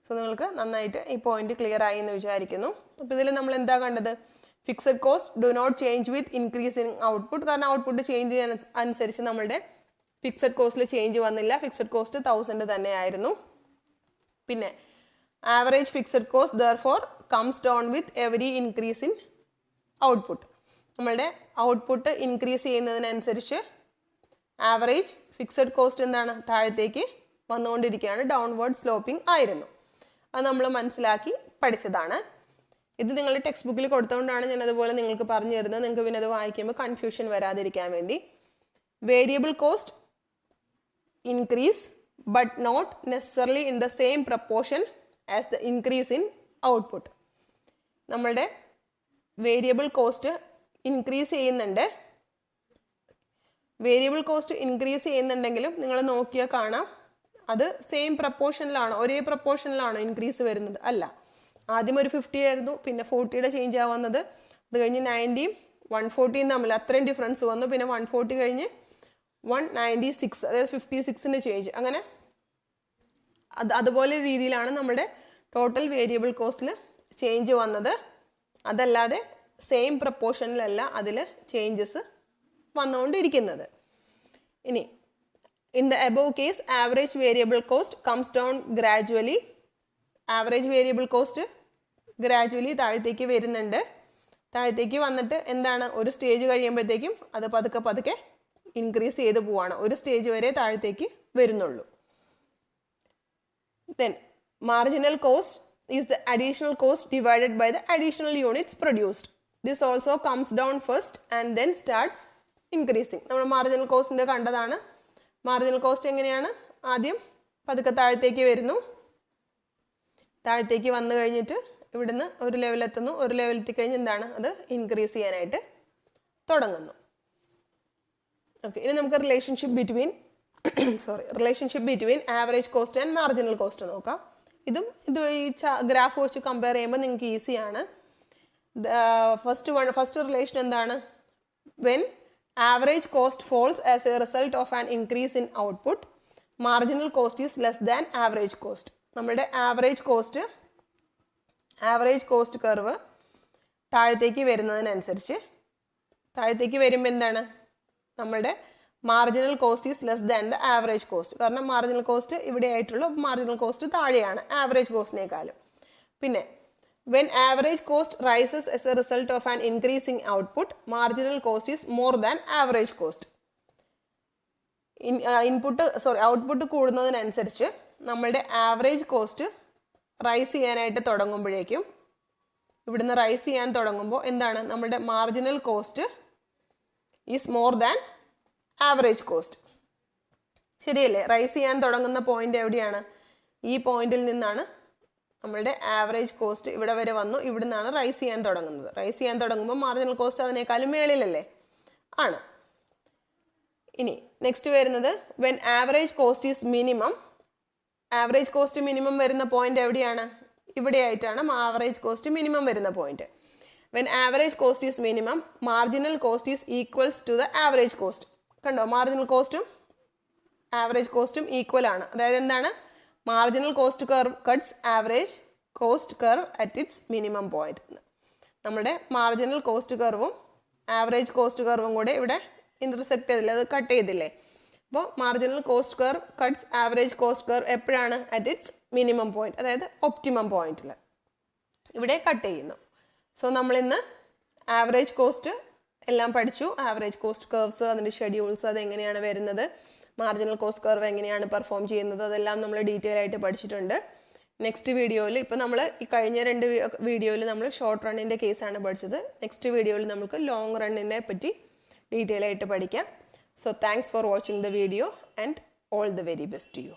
സോ നിങ്ങൾക്ക് നന്നായിട്ട് ഈ പോയിന്റ് ക്ലിയർ ആയി എന്ന് വിചാരിക്കുന്നു. അപ്പോൾ ഇതിൽ നമ്മൾ എന്താ കണ്ടത്, fixed cost do not change with increase in output. കാരണം ഔട്ട്പുട്ട് ചേഞ്ച് ചെയ്യാൻ അനുസരിച്ച് നമ്മുടെ ഫിക്സഡ് കോസ്റ്റിൽ ചേഞ്ച് വന്നില്ല, ഫിക്സഡ് കോസ്റ്റ് 1000 തന്നെയായിരുന്നു. പിന്നെ average fixed cost therefore comes down with every increase in output. നമ്മളുടെ ഔട്ട്പുട്ട് ഇൻക്രീസ് ചെയ്യുന്നതിനനുസരിച്ച് ആവറേജ് ഫിക്സഡ് കോസ്റ്റ് എന്താണ്, താഴത്തേക്ക് വന്നുകൊണ്ടിരിക്കുകയാണ്, ഡൗൺവേർഡ് സ്ലോപ്പിംഗ് ആയിരുന്നു. അത് നമ്മൾ മനസ്സിലാക്കി പഠിച്ചതാണ്. ഇത് നിങ്ങളുടെ ടെക്സ്റ്റ് ബുക്കിൽ കൊടുത്തുകൊണ്ടാണ് ഞാൻ അതുപോലെ നിങ്ങൾക്ക് പറഞ്ഞു തരുന്നത്. നിങ്ങൾക്ക് പിന്നെ അത് വായിക്കുമ്പോൾ കൺഫ്യൂഷൻ വരാതിരിക്കാൻ വേണ്ടി. Variable cost increase but not necessarily in the same proportion as the increase in output. നമ്മളുടെ വേരിയബിൾ കോസ്റ്റ് ഇൻക്രീസ് ചെയ്യുന്നുണ്ട്. വേരിയബിൾ കോസ്റ്റ് ഇൻക്രീസ് ചെയ്യുന്നുണ്ടെങ്കിലും നിങ്ങൾ നോക്കിയാൽ കാണാം അത് സെയിം പ്രപ്പോർഷനിലാണോ, ഒരേ പ്രപ്പോർഷനിലാണോ ഇൻക്രീസ് വരുന്നത്? അല്ല. ആദ്യം ഒരു 50 ആയിരുന്നു, പിന്നെ 40യുടെ ചേഞ്ച് ആവുന്നത്, അത് കഴിഞ്ഞ് 90യും 140യും തമ്മിൽ അത്രയും ഡിഫറൻസ് വന്നു, പിന്നെ 140 കഴിഞ്ഞ് 196, അതായത് 56ന്റെ ചേഞ്ച്. അങ്ങനെ അതുപോലെ രീതിയിലാണ് നമ്മുടെ ടോട്ടൽ വേരിയബിൾ കോസ്റ്റിൽ ചേഞ്ച് വന്നത്. അതല്ലാതെ സെയിം പ്രപ്പോർഷനിലല്ല അതിൽ ചേഞ്ചസ് വന്നുകൊണ്ടിരിക്കുന്നത്. ഇനി in the above case average variable cost comes down gradually. Average variable cost gradually താഴത്തേക്ക് വരുന്നുണ്ട്. താഴത്തേക്ക് വന്നിട്ട് എന്താണ്, ഒരു സ്റ്റേജ് കഴിയുമ്പോഴത്തേക്കും അത് പതുക്കെ പതുക്കെ ഇൻക്രീസ് ചെയ്ത് പോവാണ്. ഒരു സ്റ്റേജ് വരെ താഴത്തേക്ക് വരുന്നുള്ളൂ. Then marginal cost is the additional cost divided by the additional units produced. This also comes down first and then starts increasing. നമ്മൾ മാർജിനൽ കോസ്റ്റിന്റെ കണ്ടതാണ്. മാർജിനൽ കോസ്റ്റ് എങ്ങനെയാണ്, ആദ്യം പതുക്കെ താഴത്തേക്ക് വരുന്നു, താഴത്തേക്ക് വന്നു കഴിഞ്ഞിട്ട് ഇവിടുന്ന് ഒരു ലെവലെത്തുന്നു, ഒരു ലെവലെത്തി കഴിഞ്ഞ് എന്താണ്, അത് ഇൻക്രീസ് ചെയ്യാനായിട്ട് തുടങ്ങുന്നു. ഓക്കെ, ഇനി നമുക്ക് relationship between average cost and marginal cost നോക്കാം. ഇത് ഈ ഗ്രാഫ് വെച്ച് കമ്പയർ ചെയ്യുമ്പോൾ നിങ്ങൾക്ക് ഈസിയാണ്. ഫസ്റ്റ് റിലേഷൻ എന്താണ്, when average cost falls as a result of an increase in output, marginal cost is less than average cost. നമ്മളുടെ ആവറേജ് കോസ്റ്റ് കർവ് താഴത്തേക്ക് വരുന്നതിനനുസരിച്ച്, താഴത്തേക്ക് വരുമ്പോൾ എന്താണ്, നമ്മളുടെ marginal cost is less than the average cost. കാരണം marginal cost ഇവിടെ ആയിട്ടുള്ളൂ, marginal cost താഴെയാണ് ആവറേജ് കോസ്റ്റിനേക്കാളും. പിന്നെ when average cost rises as a result of an increasing output, marginal cost is more than average cost. Output കൂടുന്നതിനനുസരിച്ച് നമ്മളുടെ average cost rice ചെയ്യാനായിട്ട് തുടങ്ങുമ്പോഴേക്കും, ഇവിടുന്ന് rice ചെയ്യാൻ തുടങ്ങുമ്പോൾ എന്താണ്, നമ്മളുടെ marginal cost is more than average cost. ശരിയല്ലേ? റൈസ് ചെയ്യാൻ തുടങ്ങുന്ന പോയിന്റ് എവിടെയാണ്, ഈ പോയിന്റിൽ നിന്നാണ് നമ്മളുടെ ആവറേജ് കോസ്റ്റ് ഇവിടെ വരെ വന്നു, ഇവിടെ നിന്നാണ് റൈസ് ചെയ്യാൻ തുടങ്ങുന്നത്. റൈസ് ചെയ്യാൻ തുടങ്ങുമ്പോൾ മാർജിനൽ കോസ്റ്റ് അതിനേക്കാളും മേളിലല്ലേ ആണ്. ഇനി നെക്സ്റ്റ് വരുന്നത് when average cost is minimum. Average cost minimum വരുന്ന പോയിന്റ് എവിടെയാണ്, ഇവിടെ ആയിട്ടാണ് ആവറേജ് കോസ്റ്റ് മിനിമം വരുന്ന point. When average cost is minimum, marginal cost is equals to the average cost. കണ്ടോ, മാർജിനൽ കോസ്റ്റും ആവറേജ് കോസ്റ്റും ഈക്വൽ ആണ്. അതായത് എന്താണ്, marginal cost curve cuts average cost curve at its minimum point. നമ്മുടെ marginal cost കർവും average cost കർവും കൂടെ ഇവിടെ ഇന്റർസെക്ട് ചെയ്തില്ലേ, അത് കട്ട് ചെയ്തില്ലേ. അപ്പോൾ marginal cost curve cuts average cost curve എപ്പോഴാണ്, അറ്റ് ഇറ്റ്സ് മിനിമം പോയിന്റ്, അതായത് ഒപ്റ്റിമം പോയിന്റിൽ ഇവിടെ കട്ട് ചെയ്യുന്നു. സോ നമ്മളിന്ന് ആവറേജ് കോസ്റ്റ് എല്ലാം പഠിച്ചു. ആവറേജ് കോസ്റ്റ് കർവ്സ്, അതിൻ്റെ ഷെഡ്യൂൾസ്, അതെങ്ങനെയാണ് വരുന്നത്, മാർജിനൽ കോസ്റ്റ് കർവ് എങ്ങനെയാണ് പെർഫോം ചെയ്യുന്നത്, അതെല്ലാം നമ്മൾ ഡീറ്റെയിൽ ആയിട്ട് പഠിച്ചിട്ടുണ്ട്. നെക്സ്റ്റ് വീഡിയോയിൽ, ഇപ്പോൾ നമ്മൾ ഈ കഴിഞ്ഞ 2 വീഡിയോയിൽ നമ്മൾ ഷോർട്ട് റണ്ണിൻ്റെ കേസാണ് പഠിച്ചത്. നെക്സ്റ്റ് വീഡിയോയിൽ നമുക്ക് ലോങ് റണ്ണിനെ പറ്റി ഡീറ്റെയിൽ ആയിട്ട് പഠിക്കാം. So thanks for watching the video and all the very best to U.